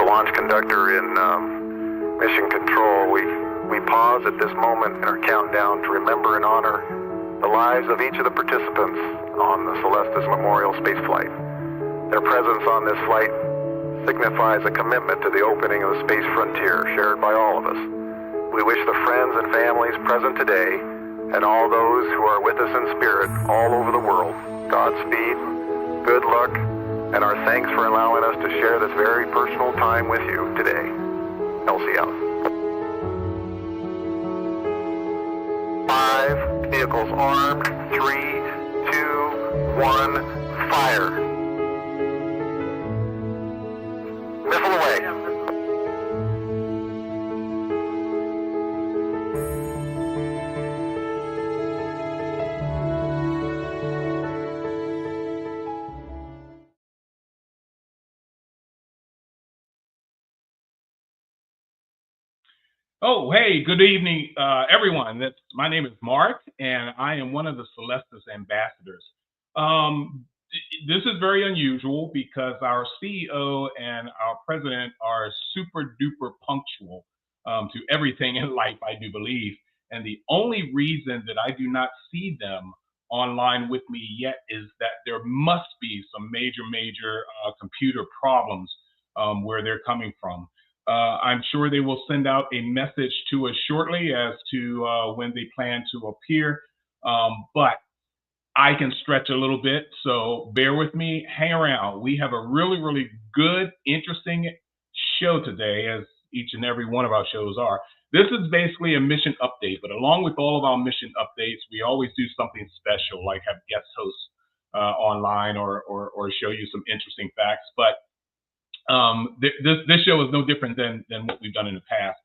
launch conductor in mission control, we pause at this moment in our countdown to remember and honor the lives of each of the participants on the Celestis Memorial spaceflight. Their presence on this flight signifies a commitment to the opening of the space frontier shared by all of us. We wish the friends and families present today and all those who are with us in spirit all over the world Godspeed, good luck, and our thanks for allowing us to share this very personal time with you today. Elsie out. 5 vehicles armed, 3, 2, 1, fire. Missile away. Oh, hey, good evening, everyone. My name is Mark, and I am one of the Celestis ambassadors. This is very unusual because our CEO and our president are super duper punctual to everything in life, I do believe. And the only reason that I do not see them online with me yet is that there must be some major computer problems where they're coming from. I'm sure they will send out a message to us shortly as to when they plan to appear, but I can stretch a little bit, so bear with me, hang around. We have a really good, interesting show today, as each and every one of our shows are. This is basically a mission update, but along with all of our mission updates, we always do something special, like have guest hosts online or show you some interesting facts. But this show is no different than what we've done in the past.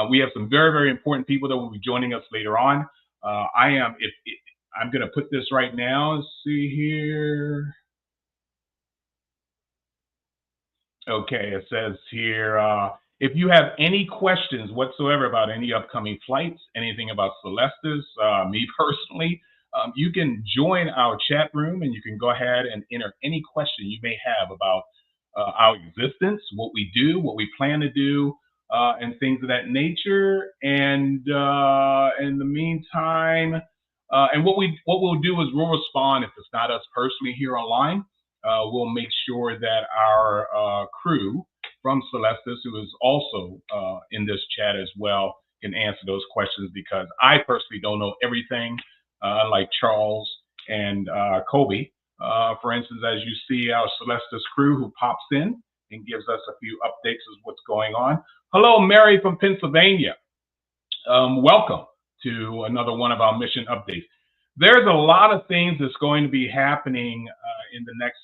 We have some very important people that will be joining us later on. I'm going to put this right now. Let's see here. Okay, it says here, if you have any questions whatsoever about any upcoming flights, anything about Celestis, me personally, you can join our chat room and you can go ahead and enter any question you may have about our existence, what we do, what we plan to do, and things of that nature. And in the meantime, and what we'll do is we'll respond if it's not us personally here online. We'll make sure that our crew from Celestis, who is also in this chat as well, can answer those questions, because I personally don't know everything, like Charles and Kobe. For instance, as you see our Celestis crew who pops in and gives us a few updates of what's going on. Hello, Mary from Pennsylvania. Welcome to another one of our mission updates. There's a lot of things that's going to be happening in the next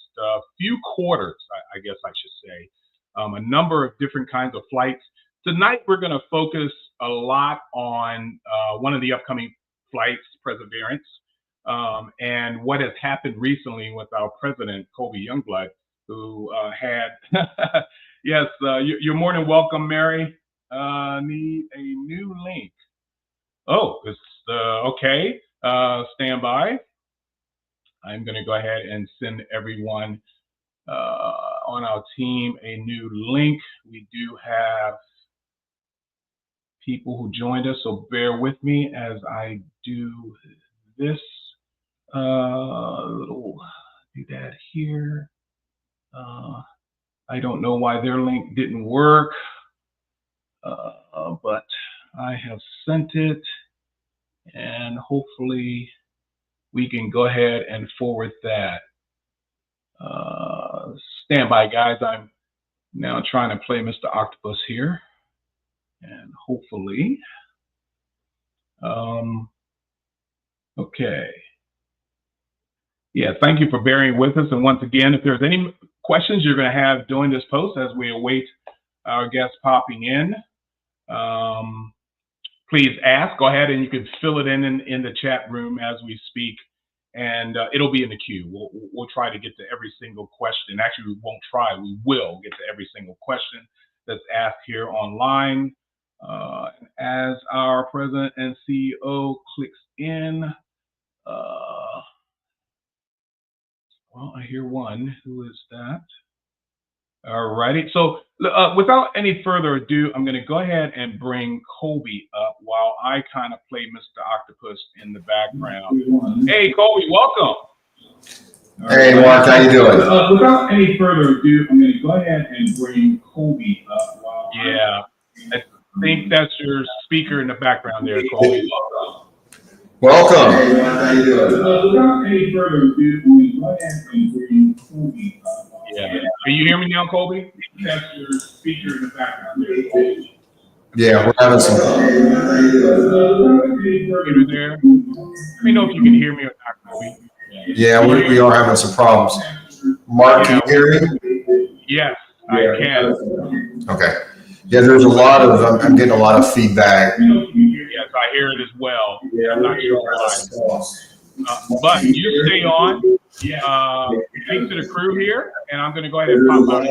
few quarters, I guess I should say. A number of different kinds of flights. Tonight, we're going to focus a lot on one of the upcoming flights, Perseverance. And what has happened recently with our president, Kobe Youngblood, who had, yes, you're more than welcome, Mary. Need a new link. Oh, it's okay. Stand by. I'm going to go ahead and send everyone on our team a new link. We do have people who joined us, so bear with me as I do this. Little do that here. I don't know why their link didn't work, but I have sent it, and hopefully we can go ahead and forward that. Stand by, guys. I'm now trying to play Mr. Octopus here, and hopefully, okay. Yeah, thank you for bearing with us. And once again, if there's any questions you're going to have during this post as we await our guests popping in, please ask. Go ahead and you can fill it in the chat room as we speak, and it'll be in the queue. We'll try to get to every single question. Actually, we won't try. We will get to every single question that's asked here online. As our president and CEO clicks in, well, I hear one. Who is that? All righty. So, without any further ado, I'm going to go ahead and bring Colby up while I kind of play Mr. Octopus in the background. Hey, Colby, welcome. Hey, Mark, how you doing? Without any further ado, I'm going to go ahead and bring Colby up while I think that's your speaker in the background there, Colby. Welcome. Hey, Mark, how you doing? Without any further ado, I'm going to go ahead and bring Colby up. Can you hear me now, Colby? That's your speaker in the background there, Colby. Yeah, we're having some. There. Let me know if you can hear me or not, Colby. Yeah, we are having some problems. Mark, can you hear me? Yes, I can. Okay. Yeah, there's a lot of, I'm getting a lot of feedback. Yes, I hear it as well. I'm not sure why. But you stay on. Speak to the crew here, and I'm going to go ahead and pop out.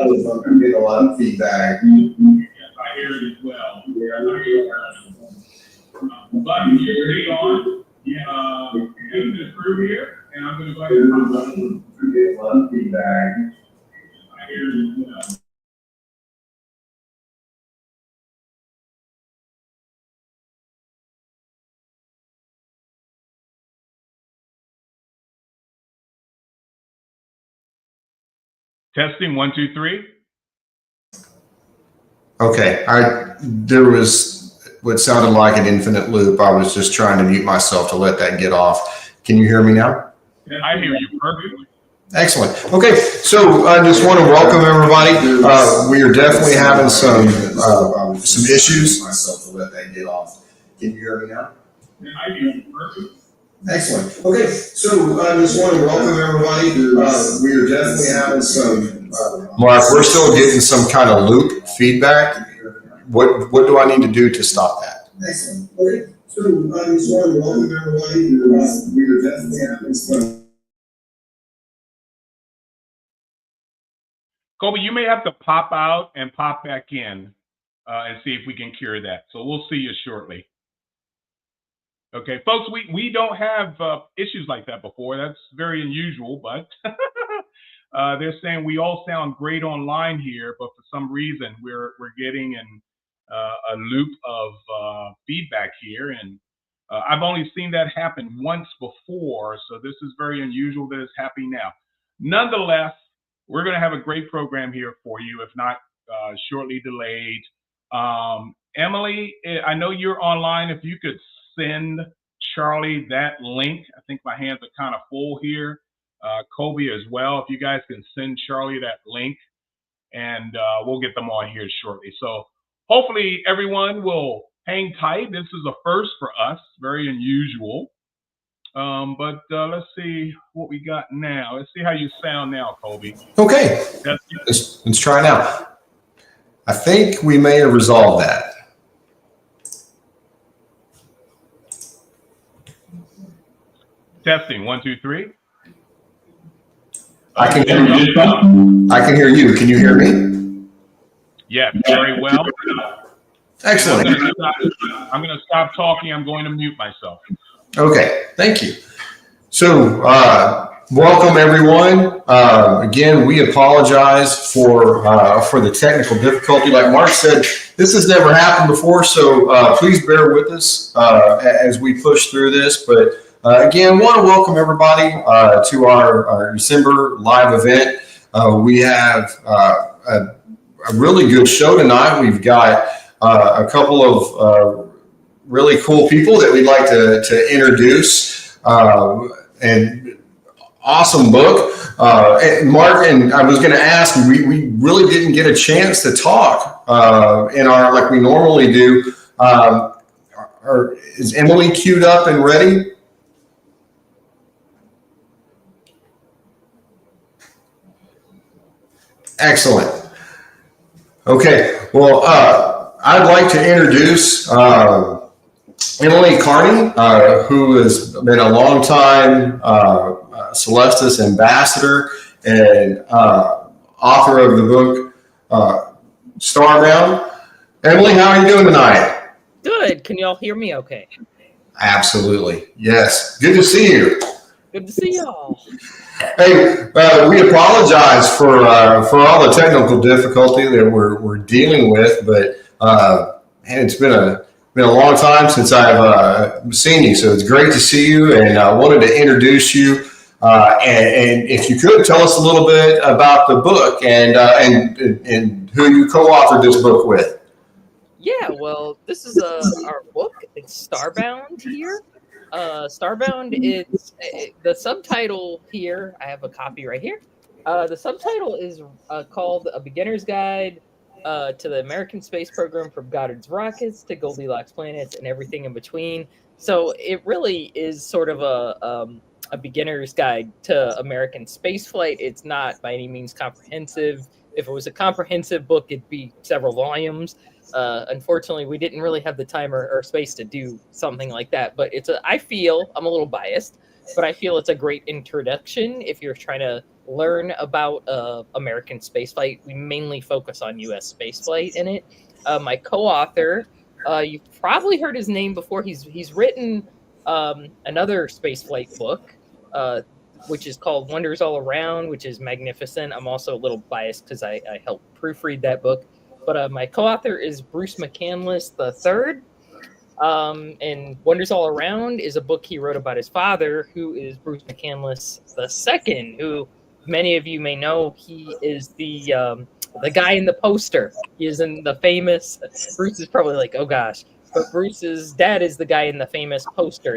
I'm getting a lot of feedback. Yes, I hear it as well. I'm not sure why. But you stay on. Speak to the crew here, and I'm going to go ahead and pop out. I'm getting a lot of feedback. I hear it as well. Testing 1, 2, 3. Okay, there was what sounded like an infinite loop. I was just trying to mute myself to let that get off. Can you hear me now? I hear you perfectly. Excellent. Okay, so I just want to welcome everybody. We are definitely having some issues. Myself to let that get off. Can you hear me now? I hear you perfectly. Excellent. Okay, so I just want to welcome everybody. We are definitely having some. Mark, we're still getting some kind of loop feedback. What do I need to do to stop that? Excellent. Okay, so I just want to welcome everybody. We are definitely having some. Colby, you may have to pop out and pop back in and see if we can cure that. So we'll see you shortly. Okay, folks, we don't have issues like that before. That's very unusual, but they're saying we all sound great online here, but for some reason we're getting a loop of feedback here, and I've only seen that happen once before, so this is very unusual that it's happening now. Nonetheless, we're going to have a great program here for you, if not shortly delayed. Emily, I know you're online. If you could send Charlie that link. I think my hands are kind of full here. Colby as well. If you guys can send Charlie that link, and we'll get them on here shortly. So hopefully everyone will hang tight. This is a first for us, very unusual. But let's see what we got now. Let's see how you sound now, Colby. Okay, let's try now. I think we may have resolved that. Testing 1, 2, 3. I can hear you. Can you hear me? Yeah, very well. Excellent. I'm going to stop talking. I'm going to mute myself. Okay, thank you. So, welcome everyone. Again, we apologize for the technical difficulty. Like Mark said, this has never happened before, so please bear with us as we push through this. But again, want to welcome everybody to our December live event. We have a really good show tonight. We've got a couple of really cool people that we'd like to introduce, and awesome book. And Mark, and I was going to ask, we really didn't get a chance to talk in our like we normally do. Is Emily queued up and ready? Excellent. Okay. Well, I'd like to introduce Emily Carney, who has been a long-time Celestis ambassador and author of the book Starbound. Emily, how are you doing tonight? Good. Can y'all hear me okay? Absolutely. Yes. Good to see you. Good to see y'all. Hey, we apologize for all the technical difficulty that we're dealing with, but man, it's been a long time since I've seen you, so it's great to see you, and I wanted to introduce you. And if you could tell us a little bit about the book and who you co-authored this book with. Yeah, well, this is our book. It's Starbound here. Starbound, the subtitle here. I have a copy right here. The subtitle is called A Beginner's Guide to the American Space Program, from Goddard's rockets to Goldilocks planets and everything in between. So it really is sort of a beginner's guide to American spaceflight. It's not by any means comprehensive. If it was a comprehensive book, it'd be several volumes. Unfortunately, we didn't really have the time or space to do something like that. But I feel, I'm a little biased, but I feel it's a great introduction if you're trying to learn about American spaceflight. We mainly focus on U.S. spaceflight in it. My co-author, you've probably heard his name before. He's written another spaceflight book, which is called Wonders All Around, which is magnificent. I'm also a little biased because I helped proofread that book. But my co-author is Bruce McCandless III. And Wonders All Around is a book he wrote about his father, who is Bruce McCandless II, who many of you may know. He is the guy in the poster. He is in the famous. Bruce is probably like, oh gosh, but Bruce's dad is the guy in the famous poster.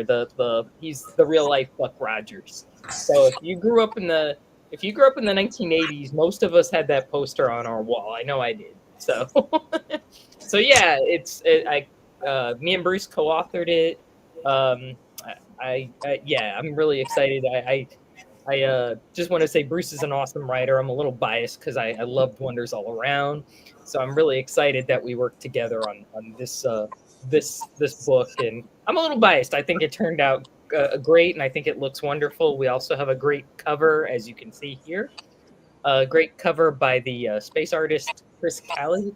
He's the real life Buck Rogers. So if you grew up in the 1980s, most of us had that poster on our wall. I know I did. So, so yeah, me and Bruce co-authored it. I'm really excited. I just want to say Bruce is an awesome writer. I'm a little biased because I loved Wonders All Around, so I'm really excited that we worked together on this book. And I'm a little biased. I think it turned out great, and I think it looks wonderful. We also have a great cover, as you can see here. A great cover by the space artist Chris Calley.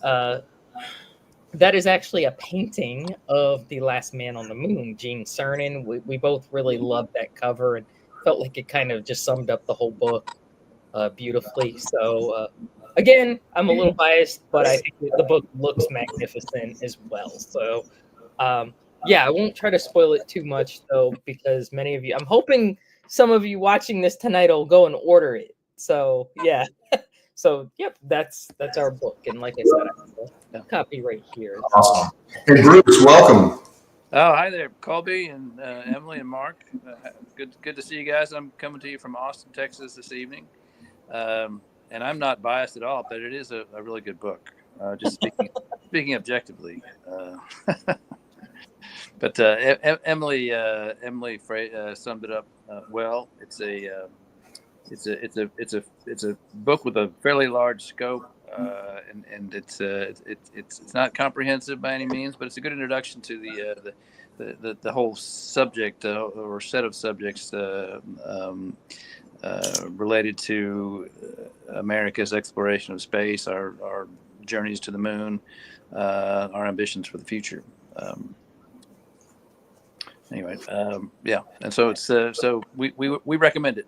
That is actually a painting of the last man on the moon, Gene Cernan. We both really loved that cover and felt like it kind of just summed up the whole book beautifully. So again, I'm a little biased, but I think the book looks magnificent as well. So yeah, I won't try to spoil it too much though, because I'm hoping some of you watching this tonight will go and order it. So yeah. So yep, that's our book. And like I said, I have a copy right here. Awesome. Hey Bruce, welcome. Oh, hi there, Colby and Emily and Mark. Good to see you guys. I'm coming to you from Austin, Texas this evening. And I'm not biased at all, but it is a really good book. Just speaking objectively. But Emily summed it up well. It's a book with a fairly large scope, and it's not comprehensive by any means, but it's a good introduction to the whole subject or set of subjects related to America's exploration of space, our journeys to the moon, our ambitions for the future. Anyway, yeah, and so it's so we recommend it.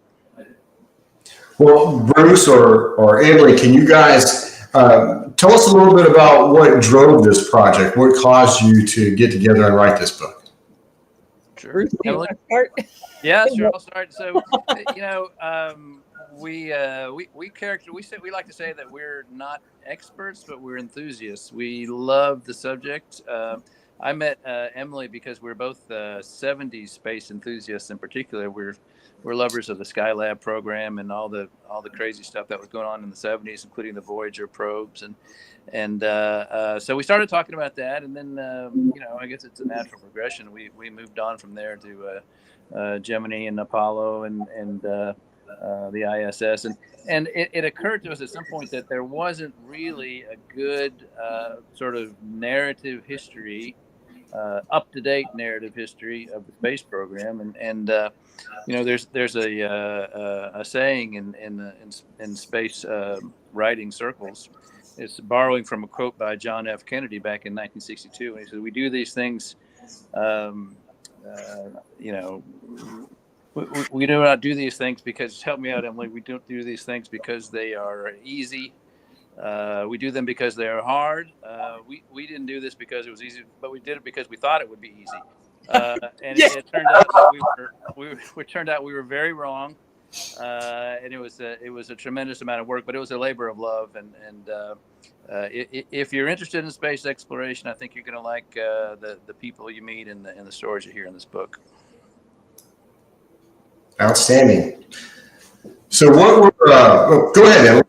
Well, Bruce or Emily, can you guys tell us a little bit about what drove this project? What caused you to get together and write this book? Sure. Bruce, do you want to start? Yeah, sure. I'll start. So, we like to say that we're not experts, but we're enthusiasts. We love the subject. I met Emily because we're both 70s space enthusiasts. In particular, we're lovers of the Skylab program and all the crazy stuff that was going on in the 70s, including the Voyager probes, and so we started talking about that, and then I guess it's a natural progression. We moved on from there to Gemini and Apollo and the ISS, and it occurred to us at some point that there wasn't really a good sort of narrative history, up-to-date narrative history of the space program, and there's a saying in space writing circles. It's borrowing from a quote by John F. Kennedy back in 1962, and he said, "We do these things, We do not do these things because, help me out, Emily, we don't do these things because they are easy. We do them because they are hard. We didn't do this because it was easy, but we did it because we thought it would be easy. And Yeah. it turned out that we were very wrong. And it was a tremendous amount of work, but it was a labor of love. And if you're interested in space exploration, I think you're going to like the people you meet and the stories you hear in this book. Outstanding. So what were, go ahead, Emily.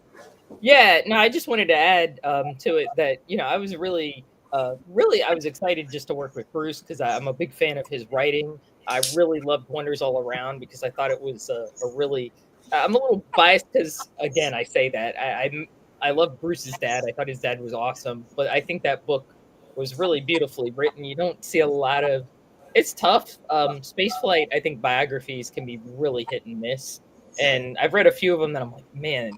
Yeah, no, I just wanted to add to it that, I was really I was excited just to work with Bruce because I'm a big fan of his writing. I really loved Wonders All Around because I thought it was a really, I'm a little biased because, again, I say that. I love Bruce's dad. I thought his dad was awesome, but I think that book was really beautifully written. You don't see a lot of, it's tough. Spaceflight, I think biographies can be really hit and miss. And I've read a few of them that I'm like, man,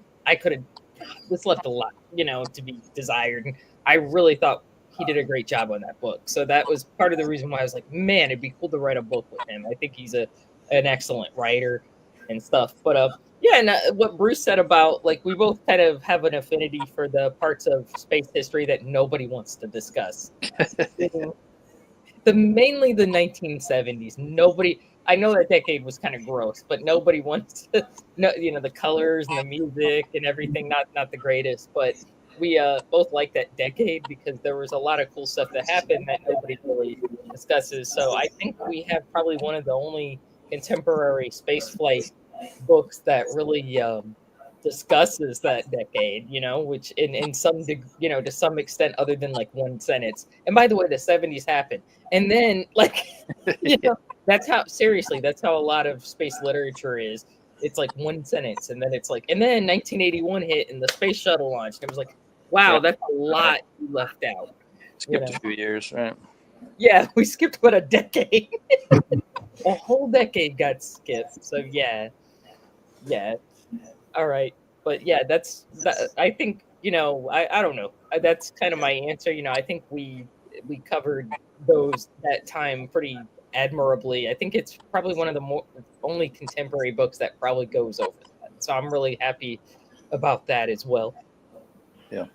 this left a lot, to be desired. And I really thought he did a great job on that book. So that was part of the reason why I was like, man, it'd be cool to write a book with him. I think he's an excellent writer and stuff. But yeah, and what Bruce said about, like, we both kind of have an affinity for the parts of space history that nobody wants to discuss. Mainly the 1970s. Nobody, I know that decade was kind of gross, but nobody wants to know, the colors and the music and everything, not the greatest, but we both like that decade because there was a lot of cool stuff that happened that nobody really discusses. So I think we have probably one of the only contemporary spaceflight books that really discusses that decade, which in some to some extent, other than like one sentence. And by the way, the 70s happened. And then that's how a lot of space literature is. It's like one sentence, and then it's like, and then 1981 hit and the space shuttle launched. It was like, wow, that's a lot you left out. Skipped a few years, right? Yeah, we skipped about a decade. A whole decade got skipped. So yeah. All right, but yeah, I think I don't know. That's kind of my answer. I think we covered that time pretty admirably. I think it's probably one of the only contemporary books that probably goes over that. So I'm really happy about that as well. Yeah.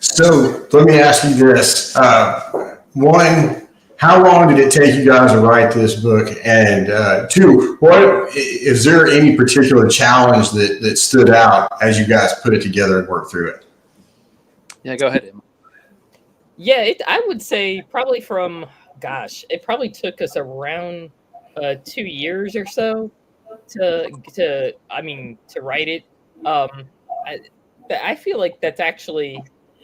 So let me ask you this. One, how long did it take you guys to write this book? And two, is there any particular challenge that stood out as you guys put it together and worked through it? Yeah, go ahead, Emma. Yeah, I would say probably it probably took us around 2 years or so to write it. I feel like that's actually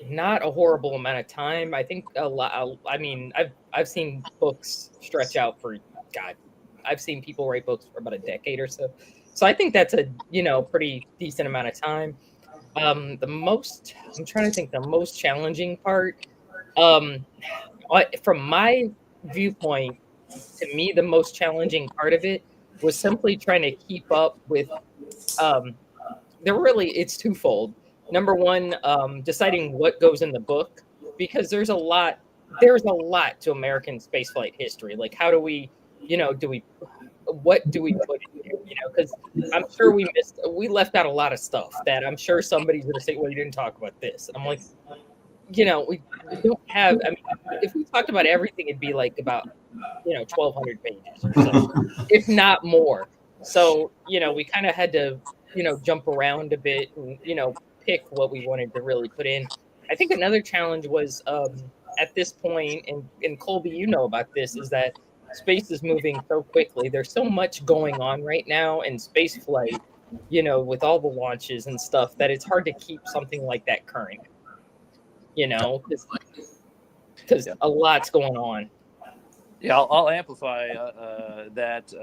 not a horrible amount of time. I think a lot. I've seen books stretch out for I've seen people write books for about a decade or so. So I think that's a pretty decent amount of time. I'm trying to think the most challenging part. From my viewpoint, to me, the most challenging part of it was simply trying to keep up with. It's twofold. Number one, deciding what goes in the book, because there's a lot to American spaceflight history. Like, how do we, what do we put in here? Because I'm sure we left out a lot of stuff that I'm sure somebody's going to say, well, you didn't talk about this. And I'm like, we don't have, if we talked about everything, it'd be like about, 1,200 pages or so, if not more. So, we kind of had to, jump around a bit and, pick what we wanted to really put in. I think another challenge was at this point, and Colby, you know about this, is that space is moving so quickly. There's so much going on right now in space flight, with all the launches and stuff, that it's hard to keep something like that current, because a lot's going on. Yeah, I'll amplify that.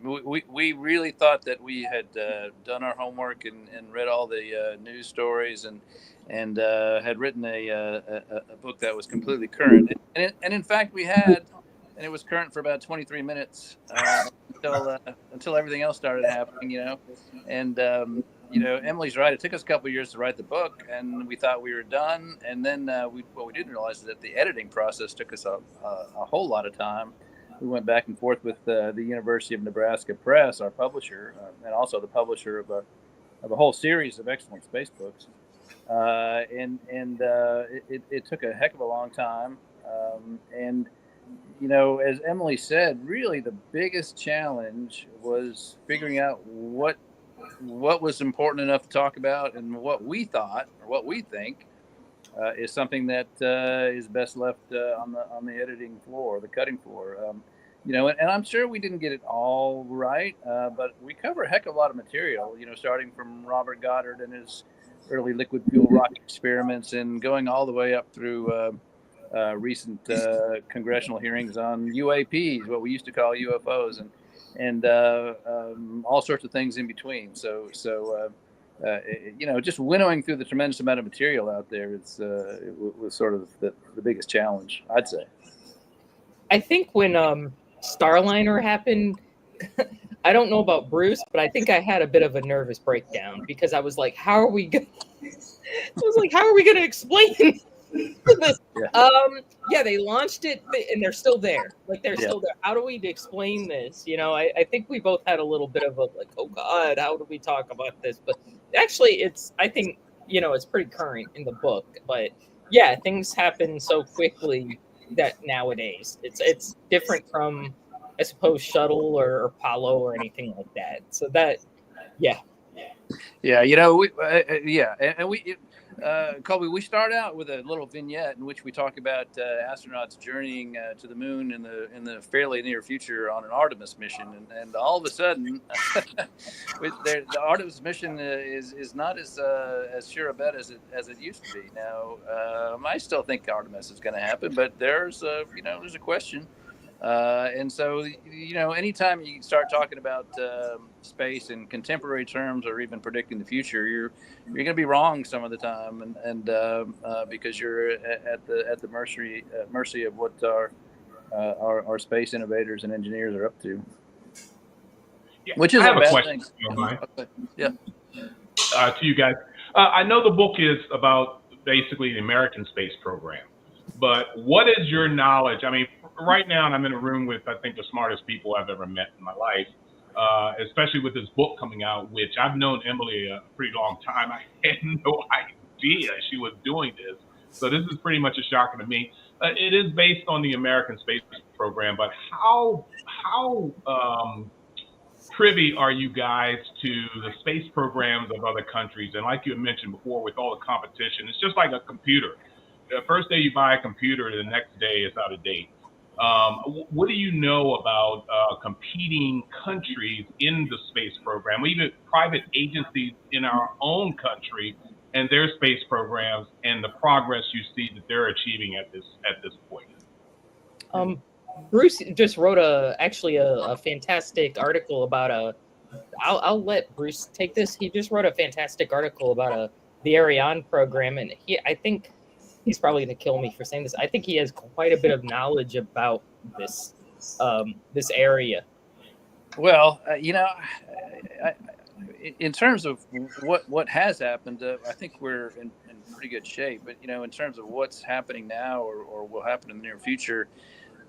We really thought that we had done our homework and read all the news stories and had written a book that was completely current. And in fact, we had, and it was current for about 23 minutes until everything else started happening, And Emily's right. It took us a couple of years to write the book, and we thought we were done. And then what we didn't realize is that the editing process took us a whole lot of time. we went back and forth with the University of Nebraska Press, our publisher, and also the publisher of a whole series of excellent space books. It took a heck of a long time. And, as Emily said, really the biggest challenge was figuring out what was important enough to talk about, and what we thought or what we think is something that is best left on the editing floor, the cutting floor. And I'm sure we didn't get it all right, but we cover a heck of a lot of material, starting from Robert Goddard and his early liquid fuel rocket experiments, and going all the way up through recent congressional hearings on UAPs, what we used to call UFOs, and all sorts of things in between. So just winnowing through the tremendous amount of material out there, it was sort of the biggest challenge, I'd say. I think when Starliner happened, I don't know about Bruce, but I think I had a bit of a nervous breakdown, because I was like, how are we going to explain this? Yeah, they launched it and they're still there. Like, they're still there. How do we explain this? I think we both had a little bit of a like, oh God, how do we talk about this? But actually I think, it's pretty current in the book, but yeah, things happen so quickly that nowadays it's different from, I suppose, Shuttle or Apollo or anything like that. So that, yeah. Colby, we start out with a little vignette in which we talk about astronauts journeying to the moon in the fairly near future on an Artemis mission, and all of a sudden, the Artemis mission is not as sure a bet as it used to be. Now, I still think Artemis is going to happen, but there's a question. And so, anytime you start talking about space in contemporary terms, or even predicting the future, you're going to be wrong some of the time, and because you're at the mercy of what our space innovators and engineers are up to. Yeah, Which is I have a a bad question. thing. Okay. Yeah. To you guys, I know the book is about basically the American space program, but what is your knowledge? I mean, right now I'm in a room with, I think, the smartest people I've ever met in my life, especially with this book coming out, which I've known Emily a pretty long time. I had no idea she was doing this. So this is pretty much a shocker to me. It is based on the American space program, but how privy are you guys to the space programs of other countries? And like you had mentioned before, with all the competition, it's just like a computer. The first day you buy a computer, the next day it's out of date. What do you know about competing countries in the space program, even private agencies in our own country and their space programs, and the progress you see that they're achieving at this point? Bruce just wrote a fantastic article about I'll let Bruce take this. He just wrote a fantastic article about the Ariane program, and I think he's probably going to kill me for saying this. I think he has quite a bit of knowledge about this area. Well, in terms of what has happened, I think we're in pretty good shape. But in terms of what's happening now or will happen in the near future,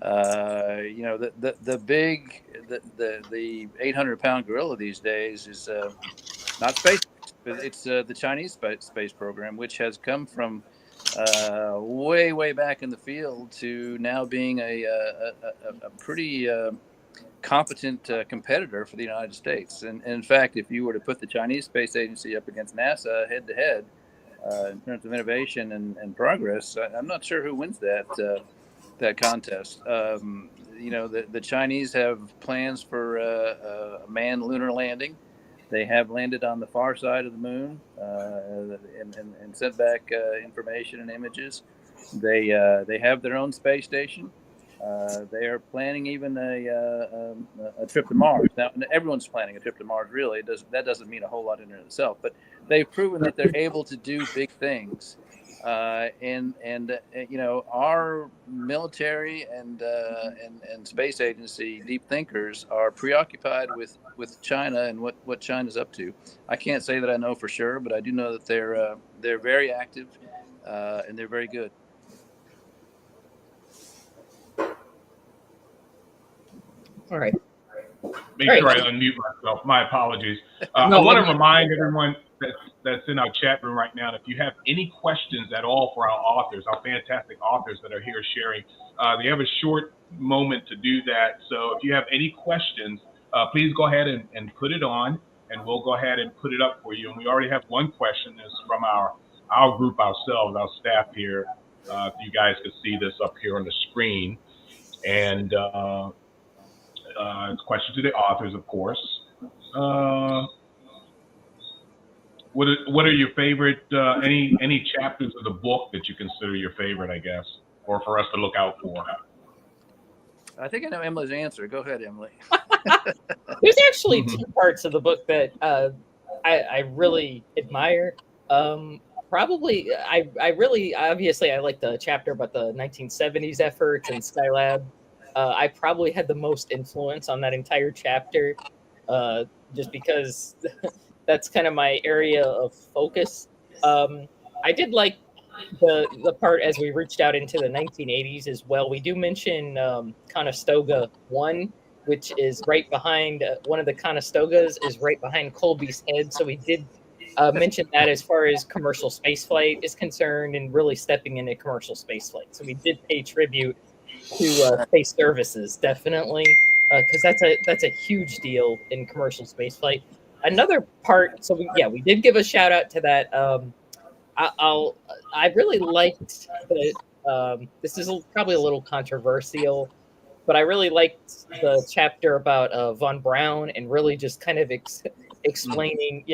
the 800-pound gorilla these days is not space. It's the Chinese space program, which has come from way back in the field to now being a pretty competent competitor for the United States. And in fact, if you were to put the Chinese Space Agency up against NASA head to head in terms of innovation and progress, I'm not sure who wins that contest. The Chinese have plans for a manned lunar landing. They have landed on the far side of the moon and sent back information and images. They have their own space station. They are planning even a trip to Mars. Now, everyone's planning a trip to Mars, really. That doesn't mean a whole lot in and of itself, but they've proven that they're able to do big things. Our military and space agency deep thinkers are preoccupied with China and what China's up to. I can't say that I know for sure, but I do know that they're very active and they're very good. All right. Make All sure right. I unmute myself. My apologies. No, I want no. to remind everyone that's in our chat room right now, if you have any questions at all for our authors, our fantastic authors that are here sharing, they have a short moment to do that. So if you have any questions, please go ahead and put it on, and we'll go ahead and put it up for you. And we already have one question that's from our group ourselves, our staff here. If you guys could see this up here on the screen. And it's a question to the authors, of course. What are your favorite, any chapters of the book that you consider your favorite, I guess, or for us to look out for? I think I know Emily's answer. Go ahead, Emily. There's actually two parts of the book that I really admire. Probably, I really, obviously, I like the chapter about the 1970s efforts and Skylab. I probably had the most influence on that entire chapter, just because that's kind of my area of focus. I did like the part as we reached out into the 1980s as well. We do mention Conestoga 1, which is right behind one of the Conestogas is right behind Colby's head. So we did mention that as far as commercial spaceflight is concerned and really stepping into commercial spaceflight. So we did pay tribute to space services, definitely, because that's a huge deal in commercial spaceflight. Another part, so we did give a shout out to that. I really liked that. This is probably a little controversial, but I really liked the chapter about Von Braun and really just kind of explaining,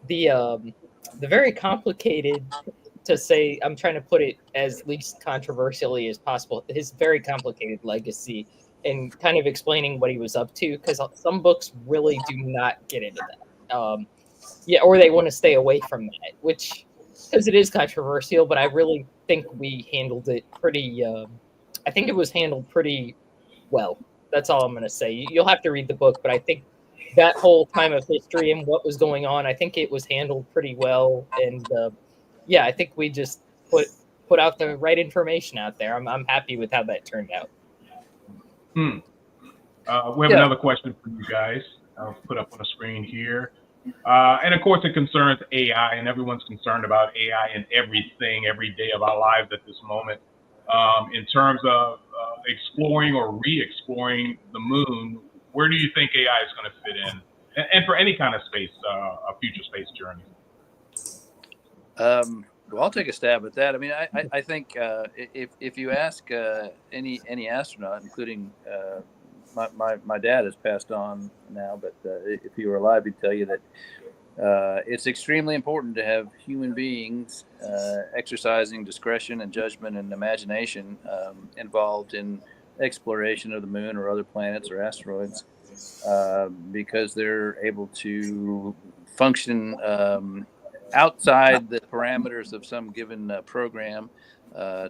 the very complicated, to say, I'm trying to put it as least controversially as possible, his very complicated legacy and kind of explaining what he was up to, because some books really do not get into that. Or they want to stay away from that, which, because it is controversial, but I really think we handled it pretty, I think it was handled pretty well. That's all I'm going to say. You'll have to read the book, but I think that whole time of history and what was going on, I think it was handled pretty well. And I think we just put out the right information out there. I'm happy with how that turned out. We have another question for you guys. I'll put up on the screen here. And of course, it concerns AI, and everyone's concerned about AI in everything, every day of our lives at this moment. In terms of exploring or re-exploring the moon, where do you think AI is going to fit in? And for any kind of space, a future space journey. Well, I'll take a stab at that. I mean, I think if you ask any astronaut, including my dad has passed on now, but if he were alive, he'd tell you that it's extremely important to have human beings exercising discretion and judgment and imagination involved in exploration of the moon or other planets or asteroids, because they're able to function outside the parameters of some given program,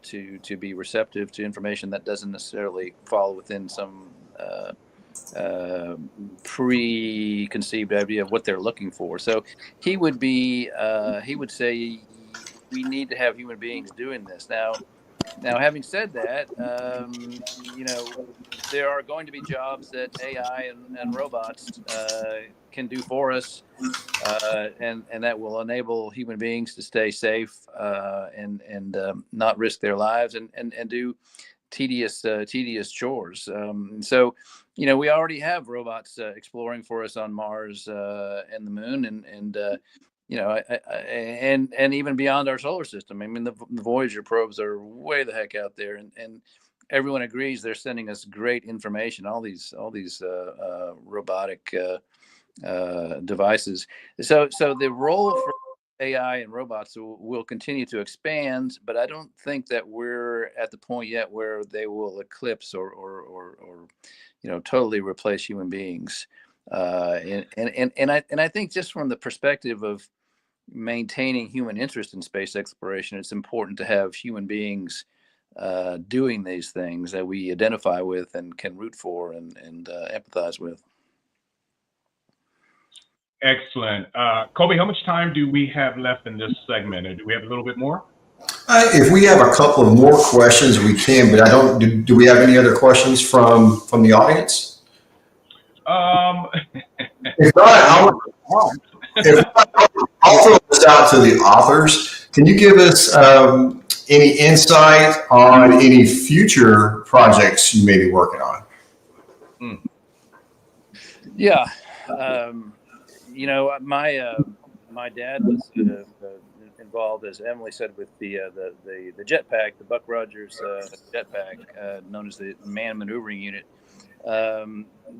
to be receptive to information that doesn't necessarily fall within some preconceived idea of what they're looking for. So he would say we need to have human beings doing this. Now, having said that, there are going to be jobs that AI and robots can do for us, and that will enable human beings to stay safe and not risk their lives and do tedious chores. So, we already have robots exploring for us on Mars and the moon, and even beyond our solar system. I mean, the Voyager probes are way the heck out there, and everyone agrees they're sending us great information. All these robotic devices. So the role for AI and robots will continue to expand, but I don't think that we're at the point yet where they will eclipse or totally replace human beings. And I think just from the perspective of maintaining human interest in space exploration, it's important to have human beings doing these things that we identify with and can root for and empathize with. Excellent. Colby, how much time do we have left in this segment? Or do we have a little bit more? If we have a couple of more questions, we can, but I don't. Do we have any other questions from the audience? If not, I'll throw this out to the authors. Can you give us any insight on any future projects you may be working on? Yeah, you know, my dad was involved, as Emily said, with the jetpack, the Buck Rogers jetpack, known as the Man Maneuvering Unit.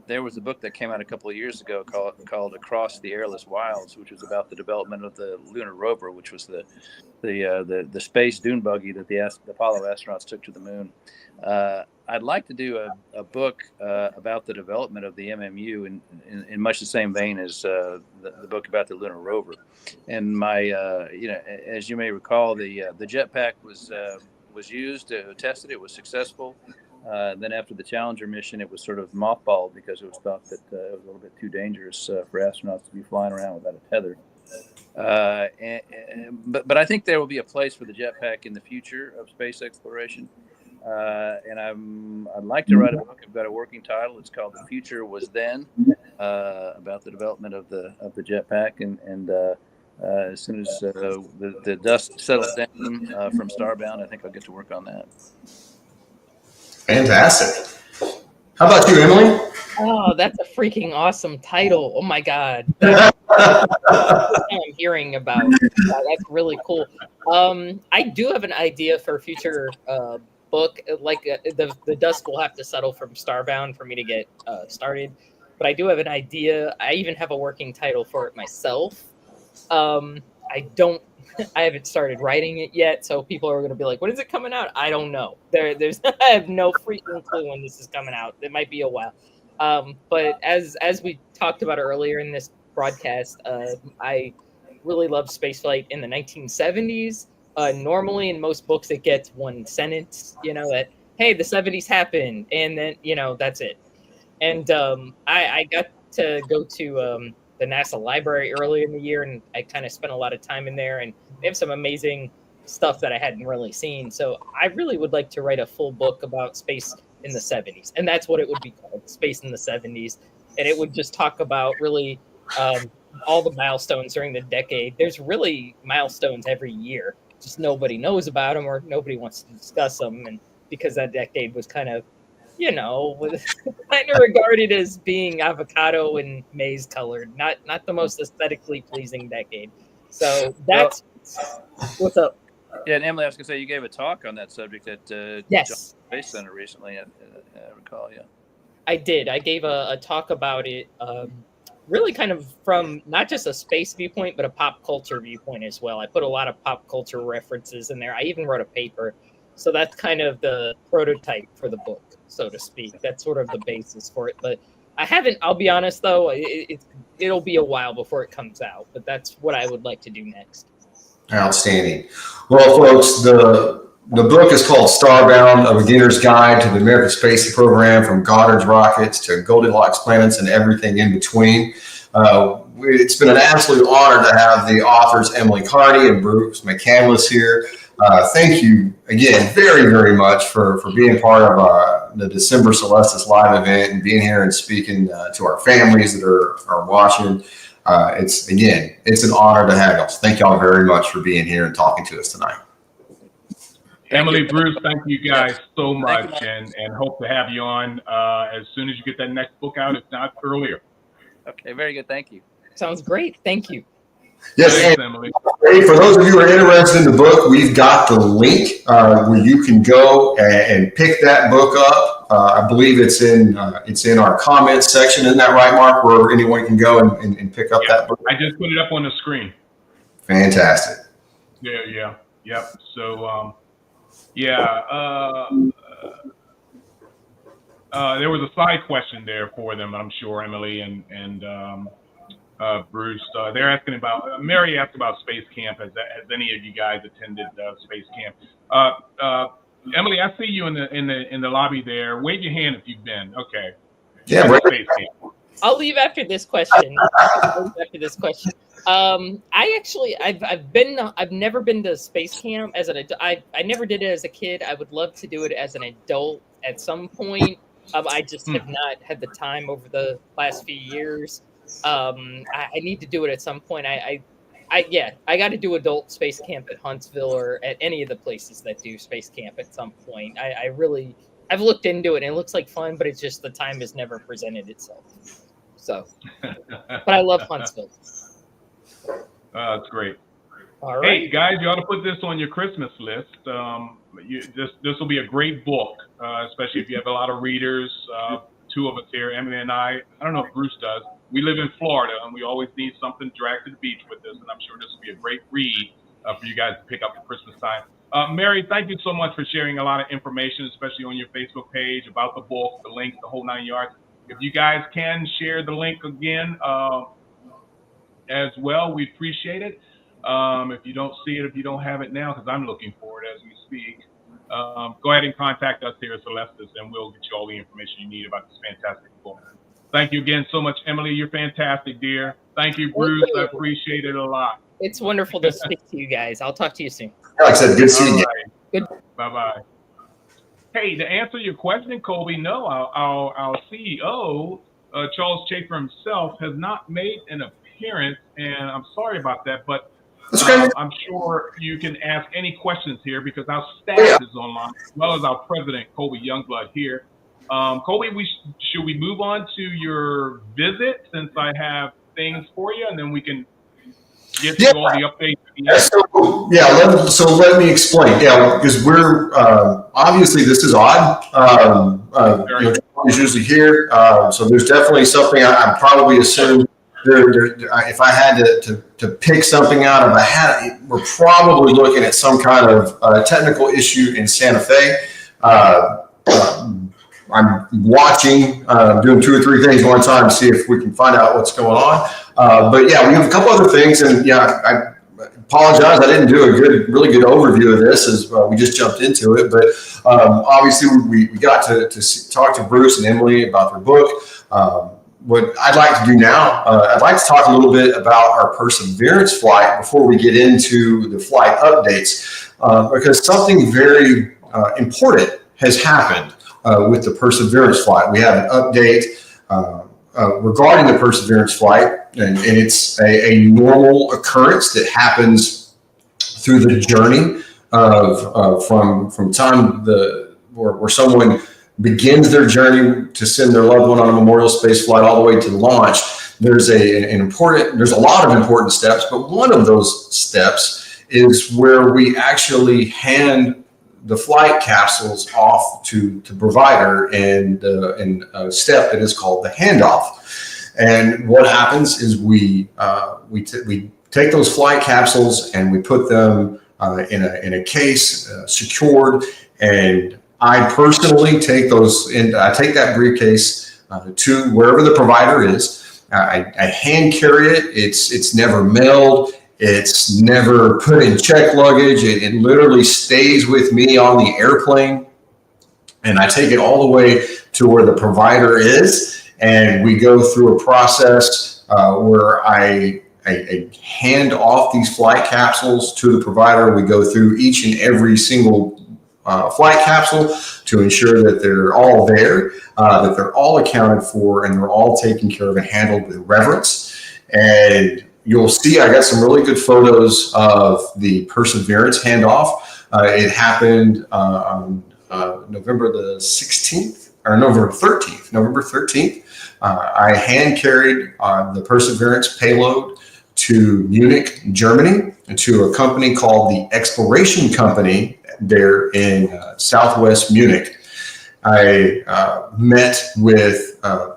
There was a book that came out a couple of years ago called Across the Airless Wilds, which was about the development of the lunar rover, which was the space dune buggy that the Apollo astronauts took to the moon. I'd like to do a book about the development of the MMU in much the same vein as the book about the lunar rover. And my, you know, as you may recall, the jetpack was used, tested, it was successful. Then after the Challenger mission, it was sort of mothballed because it was thought that it was a little bit too dangerous for astronauts to be flying around without a tether. But I think there will be a place for the jetpack in the future of space exploration. And I'd like to write a book. I've got a working title. It's called "The Future Was Then," about the development of the jetpack. And as soon as the dust settles down from Starbound, I think I'll get to work on that. Fantastic. How about you, Emily? Oh, that's a freaking awesome title. Oh my God. I'm hearing about. That's really cool. I do have an idea for a future book. Like the dust will have to settle from Starbound for me to get started. But I do have an idea. I even have a working title for it myself. I haven't started writing it yet, so people are going to be like, when is it coming out? I don't know. There's I have no freaking clue when this is coming out. It might be a while. But as we talked about earlier in this broadcast, I really loved spaceflight in the 1970s. Normally in most books, it gets one sentence, you know, that, hey, the 70s happened, and then, you know, that's it. And I got to go to the NASA library earlier in the year, and I kind of spent a lot of time in there, and they have some amazing stuff that I hadn't really seen. So I really would like to write a full book about space in the 70s, and that's what it would be called, Space in the 70s. And it would just talk about really all the milestones during the decade. There's really milestones every year, just nobody knows about them or nobody wants to discuss them. And because that decade was kind of, you know, kind of regarded as being avocado and maize colored, not the most aesthetically pleasing decade. So that's what's up. Yeah, and Emily, I was going to say, you gave a talk on that subject at Yes. Johnson Space Center recently, I recall, yeah. I did. I gave a talk about it, really kind of from not just a space viewpoint, but a pop culture viewpoint as well. I put a lot of pop culture references in there. I even wrote a paper. So that's kind of the prototype for the book, so to speak. That's sort of the basis for it. But I haven't, I'll be honest, though, it'll be a while before it comes out. But that's what I would like to do next. Outstanding. Well, folks, the book is called Starbound, A Beginner's Guide to the American Space Program, from Goddard's rockets to Goldilocks planets and everything in between. It's been an absolute honor to have the authors Emily Carney and Bruce McCandless here. Thank you again very, very much for being part of the December Celestis live event and being here and speaking to our families that are watching. It's an honor to have y'all. So thank y'all very much for being here and talking to us tonight. Emily, Bruce, thank you guys so much, and hope to have you on as soon as you get that next book out, if not earlier. Okay, very good. Thank you. Sounds great. Thank you. Yes, Thanks, Emily. For those of you who are interested in the book, we've got the link where you can go and pick that book up. I believe it's in our comments section. Isn't that right, Mark? Where anyone can go and pick up that book. I just put it up on the screen. Fantastic. Yeah. So, there was a side question there for them, I'm sure, Emily and Bruce. They're asking about, Mary asked about Space Camp. Has any of you guys attended Space Camp? Emily, I see you in the lobby there. Wave your hand if you've been. Okay. Yeah. Space Camp. I'll leave after this question. I've never been to Space Camp as an adult. I never did it as a kid. I would love to do it as an adult at some point. I just have not had the time over the last few years. I need to do it at some point. I got to do adult space camp at Huntsville or at any of the places that do space camp at some point. I've looked into it and it looks like fun, but it's just the time has never presented itself. So, but I love Huntsville. That's great. All right. Hey guys, you ought to put this on your Christmas list. This will be a great book, especially if you have a lot of readers. Two of us here, Emily and I don't know if Bruce does. We live in Florida, and we always need something dragged to the beach with us, and I'm sure this will be a great read for you guys to pick up at Christmas time. Mary, thank you so much for sharing a lot of information, especially on your Facebook page about the book, the link, the whole 9 yards. If you guys can share the link again as well, we appreciate it. If you don't see it, if you don't have it now, because I'm looking for it as we speak, go ahead and contact us here at Celestis, and we'll get you all the information you need about this fantastic book. Thank you again so much, Emily. You're fantastic, dear. Thank you, Bruce. I appreciate it a lot. It's wonderful to speak to you guys. I'll talk to you soon. Like I said, good seeing you. Good. Bye-bye. Hey, to answer your question, Colby, no, our CEO, Charles Chafer himself, has not made an appearance, and I'm sorry about that, but I'm sure you can ask any questions here because our staff is online, as well as our president, Colby Youngblood, here. Colby, should we move on to your visit since I have things for you, and then we can get to all the updates? So let me explain. Yeah, because we're obviously this is odd. He's usually here, so there's definitely something I probably assume. If I had to pick something out of a hat, we're probably looking at some kind of technical issue in Santa Fe. I'm watching, doing 2 or 3 things one time to see if we can find out what's going on. But yeah, we have a couple other things, and yeah, I apologize. I didn't do a really good overview of this as we just jumped into it. But obviously, we got to talk to Bruce and Emily about their book. What I'd like to do now, I'd like to talk a little bit about our Perseverance flight before we get into the flight updates, because something very important has happened with the Perseverance flight. We have an update regarding the Perseverance flight, and it's a normal occurrence that happens through the journey of from time where someone begins their journey to send their loved one on a memorial space flight all the way to launch. There's a lot of important steps, but one of those steps is where we actually hand the flight capsules off to the provider in a step that is called the handoff. And what happens is we take those flight capsules and we put them in a case secured, and I personally take those in. I take that briefcase to wherever the provider is. I hand carry it. It's never mailed. It's never put in check luggage. It literally stays with me on the airplane, and I take it all the way to where the provider is, and we go through a process where I hand off these flight capsules to the provider. We go through each and every single flight capsule to ensure that they're all there, that they're all accounted for, and they're all taken care of and handled with reverence. And you'll see I got some really good photos of the Perseverance handoff. It happened on November the 16th, or November 13th. I hand carried the Perseverance payload to Munich, Germany, to a company called the Exploration Company there in Southwest Munich. I met with I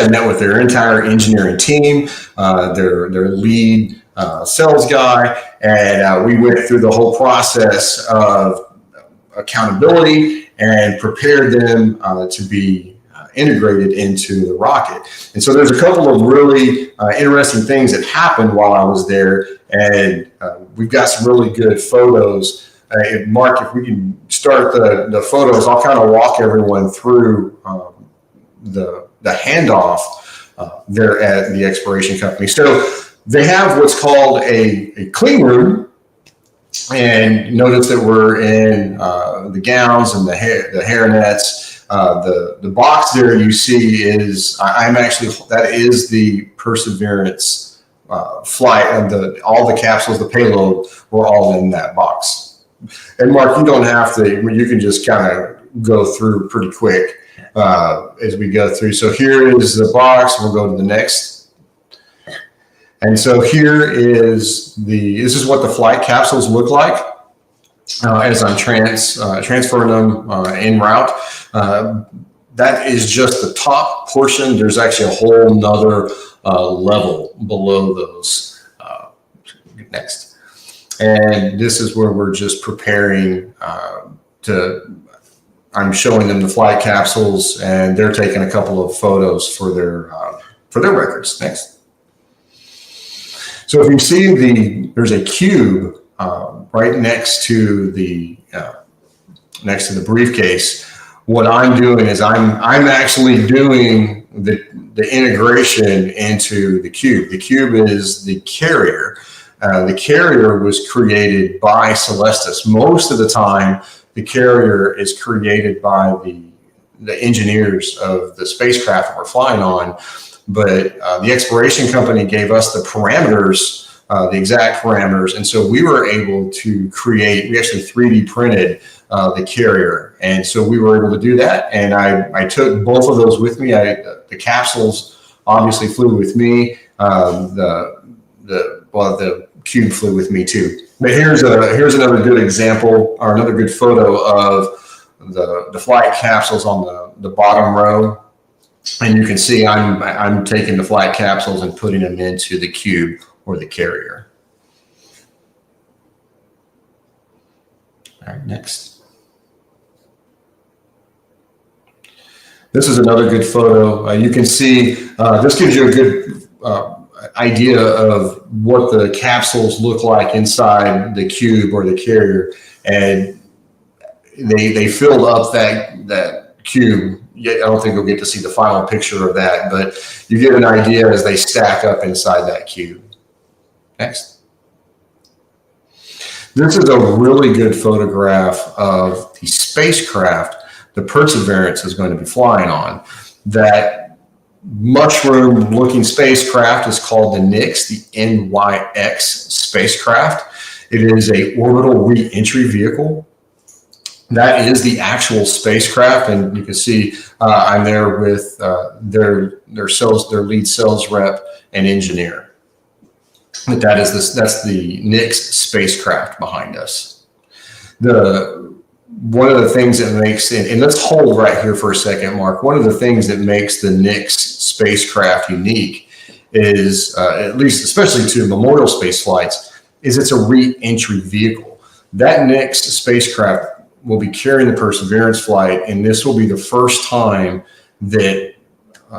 met with their entire engineering team, their lead sales guy, and we went through the whole process of accountability and prepared them to be integrated into the rocket. And so there's a couple of really interesting things that happened while I was there, and we've got some really good photos. Mark, if we can start the photos, I'll kind of walk everyone through the handoff there at the Exploration Company. So they have what's called a clean room And notice that we're in the gowns and the hair nets. The box there you see is that is the Perseverance flight, and all the capsules, the payload, were all in that box. And Mark, you don't have to. You can just kind of go through pretty quick as we go through. So here is the box. We'll go to the next. And so here is this is what the flight capsules look like as I'm transferring them en route. That is just the top portion. There's actually a whole nother level below those. Next. And this is where we're just preparing I'm showing them the flight capsules, and they're taking a couple of photos for their records. Next. So if you see there's a cube right next to the briefcase. What I'm doing is I'm actually doing the integration into the cube. The cube is the carrier. The carrier was created by Celestis. Most of the time, the carrier is created by the engineers of the spacecraft that we're flying on. But the exploration company gave us the parameters, the exact parameters. And so we were able to we actually 3D printed the carrier. And so we were able to do that. And I took both of those with me. The capsules obviously flew with me. The cube flew with me too. But here's another good example, or another good photo of the flight capsules on the bottom row. And you can see I'm taking the flight capsules and putting them into the cube or the carrier. All right, next. This is another good photo. You can see this gives you a good idea of what the capsules look like inside the cube or the carrier, and they filled up that cube. I don't think you'll get to see the final picture of that, but you get an idea as they stack up inside that cube. Next. This is a really good photograph of the spacecraft the Perseverance is going to be flying on. That mushroom-looking spacecraft is called the NYX, the NYX spacecraft. It is a orbital re-entry vehicle. That is the actual spacecraft, and you can see I'm there with their lead sales rep and engineer. But that's the NYX spacecraft behind us. One of the things that makes it, and let's hold right here for a second, Mark. One of the things that makes the NYX spacecraft unique is, at least especially to memorial space flights, is it's a re-entry vehicle. That NYX spacecraft will be carrying the Perseverance flight, and this will be the first time that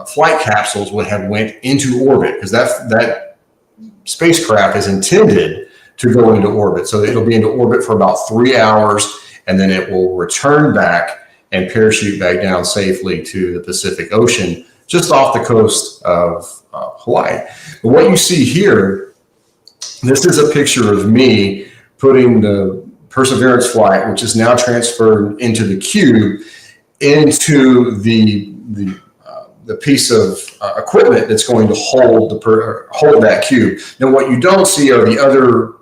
flight capsules would have went into orbit, because that spacecraft is intended to go into orbit. So it'll be into orbit for about 3 hours, and then it will return back and parachute back down safely to the Pacific Ocean, just off the coast of Hawaii. But what you see here, this is a picture of me putting the Perseverance flight, which is now transferred into the cube, into the piece of equipment that's going to hold that cube. Now, what you don't see are the other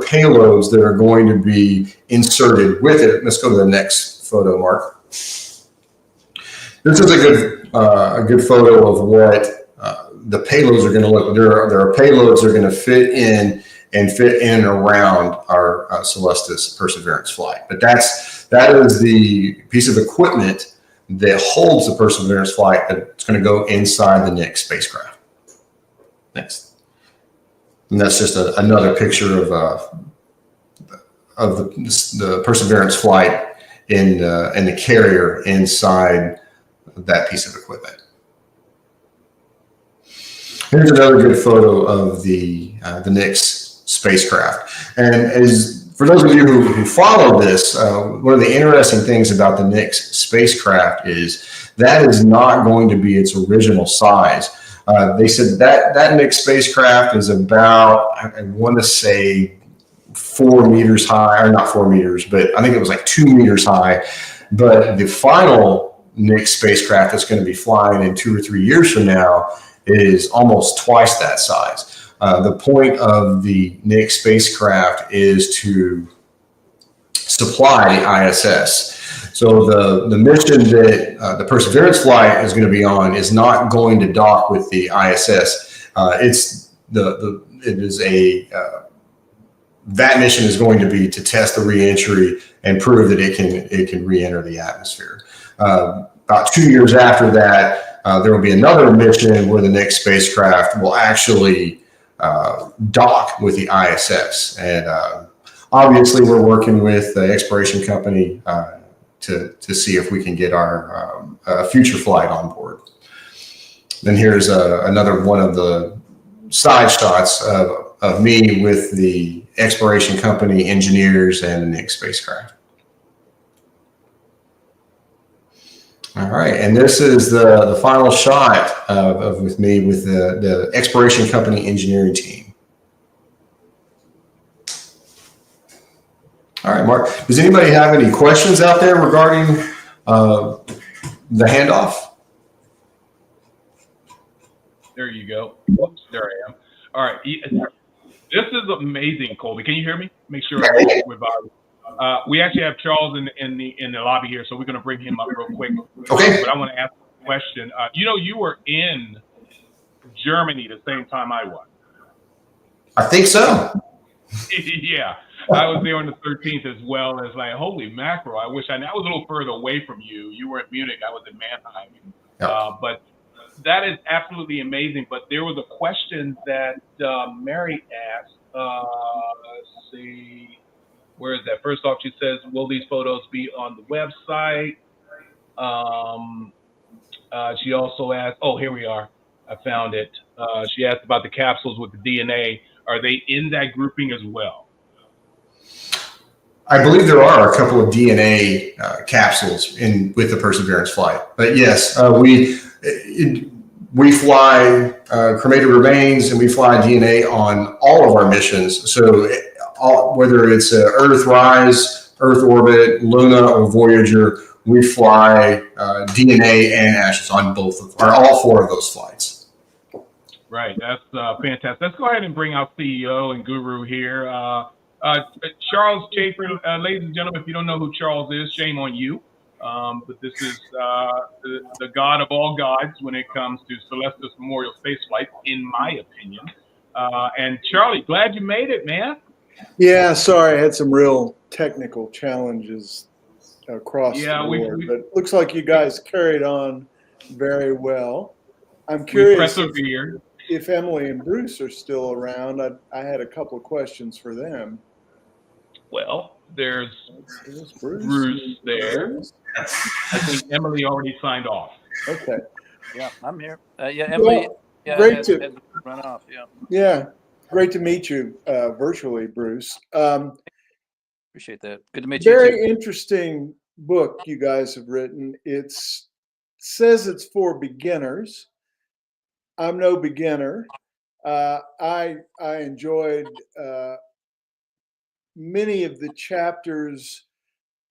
payloads that are going to be inserted with it. Let's go to the next photo, Mark. This is a good photo of what the payloads are going to look. There are payloads that are going to fit in and around our Celestis Perseverance flight. But that is the piece of equipment that holds the Perseverance flight that's going to go inside the NYX spacecraft. Next. And that's just another picture of the Perseverance flight in the carrier inside that piece of equipment. Here's another good photo of the NYX spacecraft. And for those of you who follow this, one of the interesting things about the NYX spacecraft is that is not going to be its original size. They said that NYX spacecraft is about, I want to say, 4 meters high, or not 4 meters, but I think it was like 2 meters high. But the final Nick spacecraft that's going to be flying in 2 or 3 years from now is almost twice that size. The point of the Nick spacecraft is to supply the ISS. So the mission that the Perseverance flight is going to be on is not going to dock with the ISS. That mission is going to be to test the reentry and prove that it can re-enter the atmosphere. About 2 years after that, there will be another mission where the next spacecraft will actually dock with the ISS. And obviously, we're working with the exploration company to see if we can get our future flight on board. Then here's another one of the side shots of me with the exploration company, engineers, and the Nick spacecraft. All right, and this is the final shot with me with the exploration company engineering team. All right, Mark, does anybody have any questions out there regarding the handoff? There you go. Whoops, there I am. All right. This is amazing, Colby. Can you hear me? Make sure we're vibing. We actually have Charles in the lobby here, so we're going to bring him up real quick. Okay. But I want to ask a question. You were in Germany the same time I was. I think so. Yeah. I was there on the 13th as well. As like, holy mackerel! I wish I was a little further away from you. You were at Munich. I was in Mannheim. Yeah. But that is absolutely amazing. But there was a question that Mary asked. Let's see, where is that? First off, she says, "Will these photos be on the website?" She also asked, "Oh, here we are. I found it." She asked about the capsules with the DNA. Are they in that grouping as well? I believe there are a couple of DNA capsules with the Perseverance flight, but yes, we fly cremated remains and we fly DNA on all of our missions. So whether it's Earthrise, Earth Orbit, Luna, or Voyager, we fly DNA and ashes on all 4 of those flights. Right, that's fantastic. Let's go ahead and bring our CEO and guru here. Charles Chafer, ladies and gentlemen, if you don't know who Charles is, shame on you. But this is the god of all gods when it comes to Celestis Memorial Spaceflight, in my opinion. And Charlie, glad you made it, man. Yeah, sorry, I had some real technical challenges across the board, but it looks like you guys carried on very well. I'm curious if Emily and Bruce are still around. I had a couple of questions for them. Well, there's Bruce there. I think Emily already signed off. Okay. Yeah, I'm here. Yeah, Emily. Well, yeah, great to run off. Yeah. Yeah, great to meet you virtually, Bruce. Appreciate that. Good to meet you. Very interesting book you guys have written. It says it's for beginners. I'm no beginner. I enjoyed many of the chapters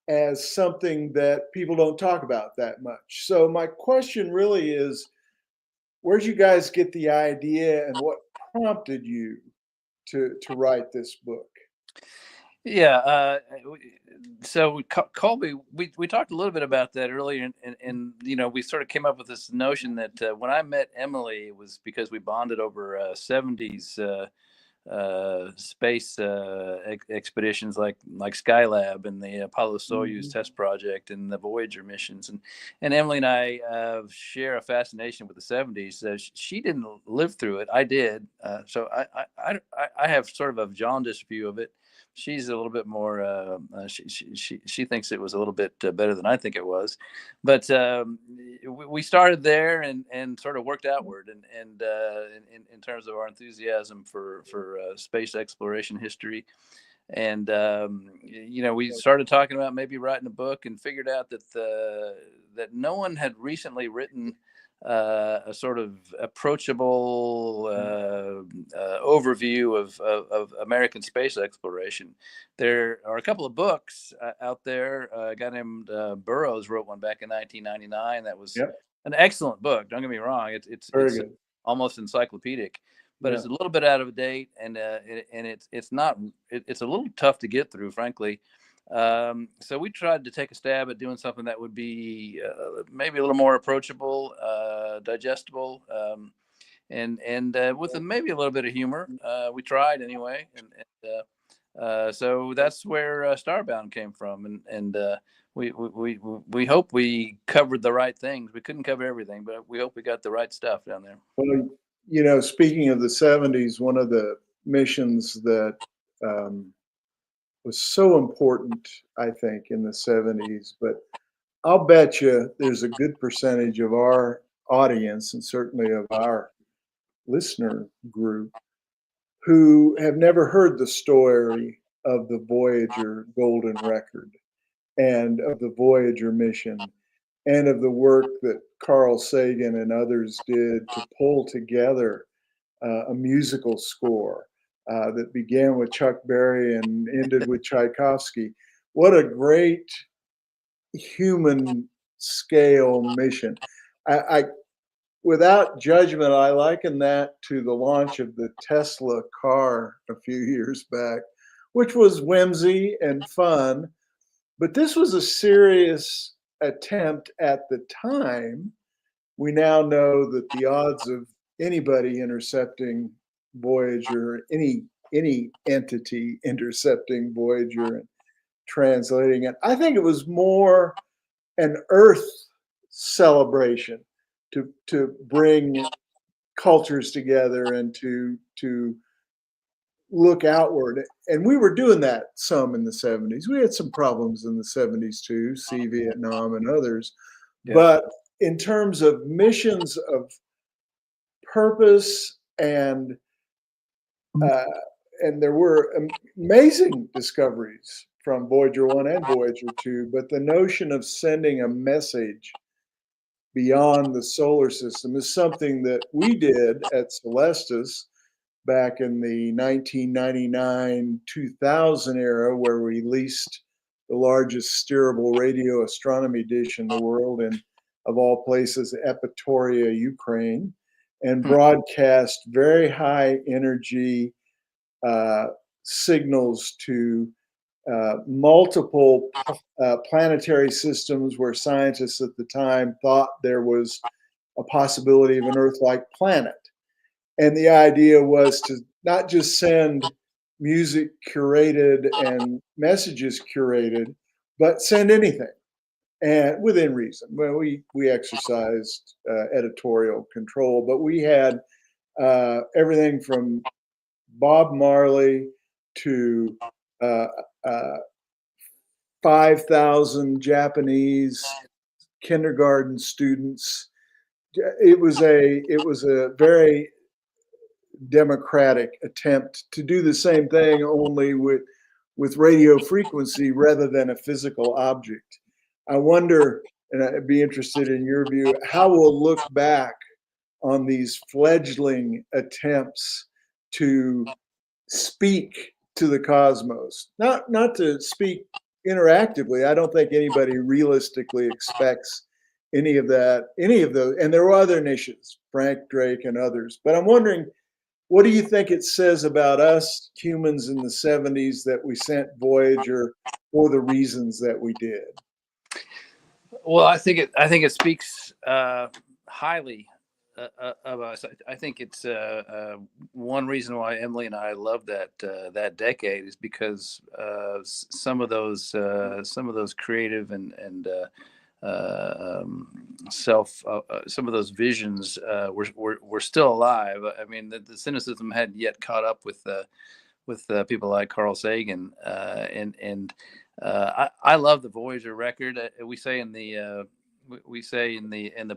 as something that people don't talk about that much. So my question really is, where'd you guys get the idea and what prompted you to write this book? Yeah. So Colby, we talked a little bit about that earlier, and we sort of came up with this notion that when I met Emily, it was because we bonded over 70s space expeditions like Skylab and the Apollo Soyuz test project and the Voyager missions, and Emily and I share a fascination with the 70s. She didn't live through it, I did, so I have sort of a jaundiced view of it. She's a little bit more. She thinks it was a little bit better than I think it was, but we started there and sort of worked outward, and in terms of our enthusiasm for space exploration history, and we started talking about maybe writing a book, and figured out that no one had recently written a sort of approachable overview of American space exploration. There are a couple of books out there. A guy named Burroughs wrote one back in 1999 that was an excellent book. Don't get me wrong; it's almost encyclopedic, but it's a little bit out of date, and it's not. It's a little tough to get through, frankly. So we tried to take a stab at doing something that would be maybe a little more approachable, digestible, and with maybe a little bit of humor. We tried anyway, and so that's where Starbound came from, and we hope we covered the right things. We couldn't cover everything, but we hope we got the right stuff down there. Well, speaking of the 70s, one of the missions that was so important, I think, in the 70s, but I'll bet you there's a good percentage of our audience and certainly of our listener group who have never heard the story of the Voyager Golden Record and of the Voyager mission and of the work that Carl Sagan and others did to pull together a musical score that began with Chuck Berry and ended with Tchaikovsky. What a great human scale mission. I without judgment, I liken that to the launch of the Tesla car a few years back, which was whimsy and fun. But this was a serious attempt at the time. We now know that the odds of anybody intercepting Voyager, any entity intercepting Voyager and translating it, I think it was more an Earth celebration to bring cultures together and to look outward. And we were doing that some in the 70s. We had some problems in the 70s too, see Vietnam and others. Yeah. But in terms of missions of purpose and there were amazing discoveries from Voyager 1 and Voyager 2, but the notion of sending a message beyond the solar system is something that we did at Celestis back in the 1999-2000 era, where we leased the largest steerable radio astronomy dish in the world, and of all places, Epitoria, Ukraine, and broadcast very high energy signals to multiple planetary systems where scientists at the time thought there was a possibility of an Earth-like planet. And the idea was to not just send music curated and messages curated, but send anything, and within reason. Well, we exercised editorial control, but we had everything from Bob Marley to 5,000 Japanese kindergarten students. It was a very democratic attempt to do the same thing, only with radio frequency rather than a physical object. I wonder, and I'd be interested in your view, how we'll look back on these fledgling attempts to speak to the cosmos, not to speak interactively. I don't think anybody realistically expects any of those. And there were other niches, Frank Drake and others. But I'm wondering, what do you think it says about us humans in the 70s that we sent Voyager for the reasons that we did? Well, I think it speaks highly of us. I think it's one reason why Emily and I love that decade is because some of those creative and some of those visions were still alive. I mean, the cynicism hadn't yet caught up with people like Carl Sagan, and I love the Voyager record. We say in the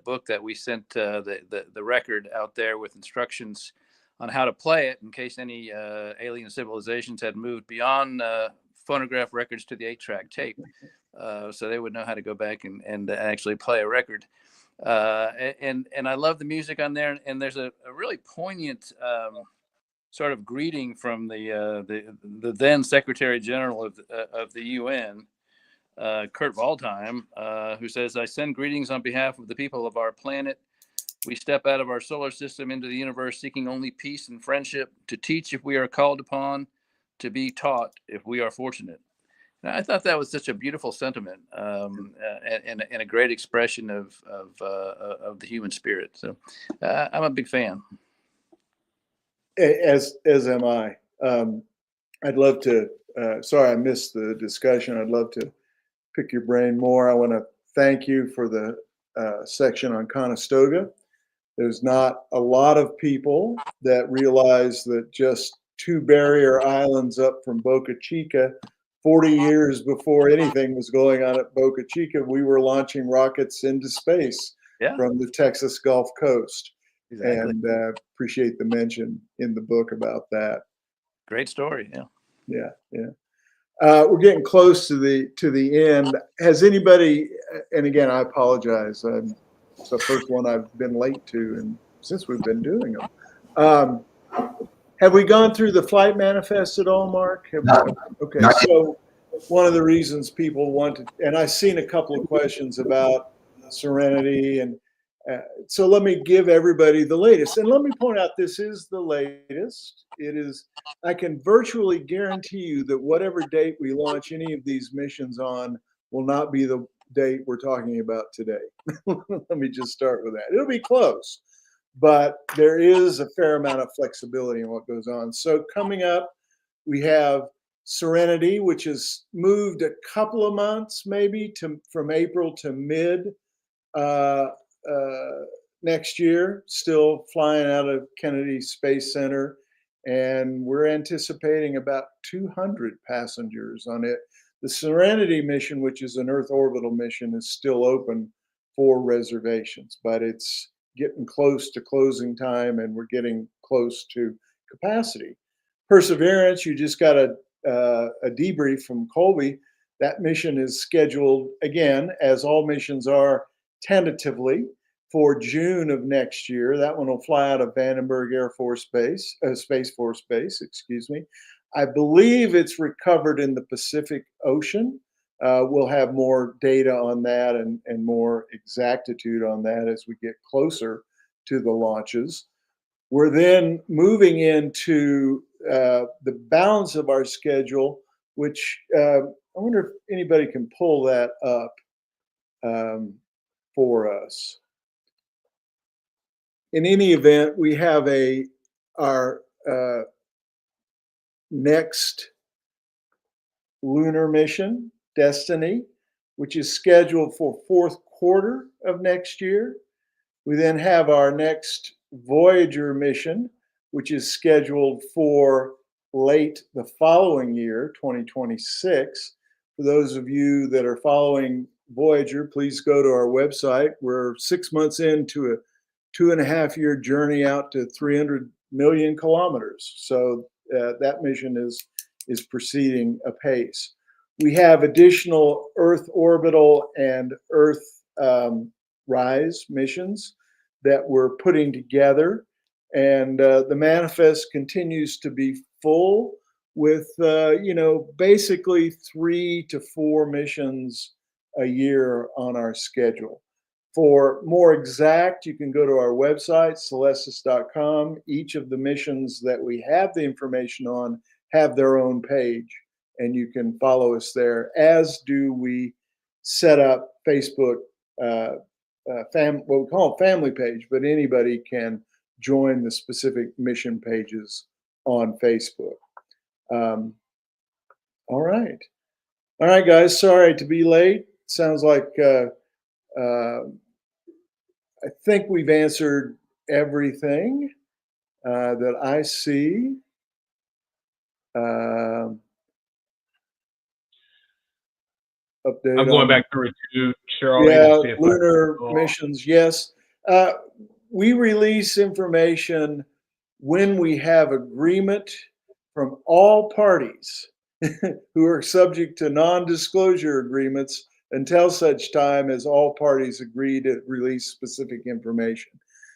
book that we sent the record out there with instructions on how to play it in case any alien civilizations had moved beyond phonograph records to the 8-track tape, so they would know how to go back and actually play a record. And I love the music on there. And there's a really poignant sort of greeting from the then Secretary General of the UN, Kurt Waldheim, who says, "I send greetings on behalf of the people of our planet. We step out of our solar system into the universe seeking only peace and friendship, to teach if we are called upon, to be taught if we are fortunate." And I thought that was such a beautiful sentiment, and a great expression of the human spirit. So I'm a big fan. As am I. I'd love to. Sorry, I missed the discussion. I'd love to pick your brain more. I want to thank you for the section on Conestoga. There's not a lot of people that realize that just 2 barrier islands up from Boca Chica, 40 years before anything was going on at Boca Chica, we were launching rockets into space from the Texas Gulf Coast. Exactly. And appreciate the mention in the book about that. Great story. Yeah. We're getting close to the end. Has anybody? And again, I apologize. It's the first one I've been late to, and since we've been doing them, have we gone through the flight manifest at all, Mark? Okay. So one of the reasons people wanted, and I've seen a couple of questions about Serenity, and so let me give everybody the latest. And let me point out, this is the latest. It is. I can virtually guarantee you that whatever date we launch any of these missions on will not be the date we're talking about today. Let me just start with that. It'll be close, but there is a fair amount of flexibility in what goes on. So coming up, we have Serenity, which has moved a couple of months, maybe from April to mid next year, still flying out of Kennedy Space Center. And we're anticipating about 200 passengers on it. The Serenity mission, which is an Earth orbital mission, is still open for reservations, but it's getting close to closing time, and we're getting close to capacity. Perseverance, you just got a debrief from Colby. That mission is scheduled, again, as all missions are, tentatively for June of next year. That one will fly out of Vandenberg Air Force Base, Space Force Base, excuse me. I believe it's recovered in the Pacific Ocean. We'll have more data on that and more exactitude on that as we get closer to the launches. We're then moving into the balance of our schedule, which I wonder if anybody can pull that up for us. In any event, we have our next lunar mission, Destiny, which is scheduled for fourth quarter of next year. We then have our next Voyager mission, which is scheduled for late the following year, 2026. For those of you that are following Voyager, please go to our website. We're 6 months into a 2.5-year journey out to 300 million kilometers. So that mission is proceeding apace. We have additional Earth orbital and Earth rise missions that we're putting together. And the manifest continues to be full with, basically 3 to 4 missions a year on our schedule. For more exact, you can go to our website, celestis.com. Each of the missions that we have the information on have their own page, and you can follow us there, as do we set up Facebook, what we call a family page, but anybody can join the specific mission pages on Facebook. All right, guys, sorry to be late. Sounds like I think we've answered everything that I see. Update I'm going back through it too, Cheryl. Yeah, lunar missions, yes. We release information when we have agreement from all parties who are subject to non-disclosure agreements until such time as all parties agree to release specific information.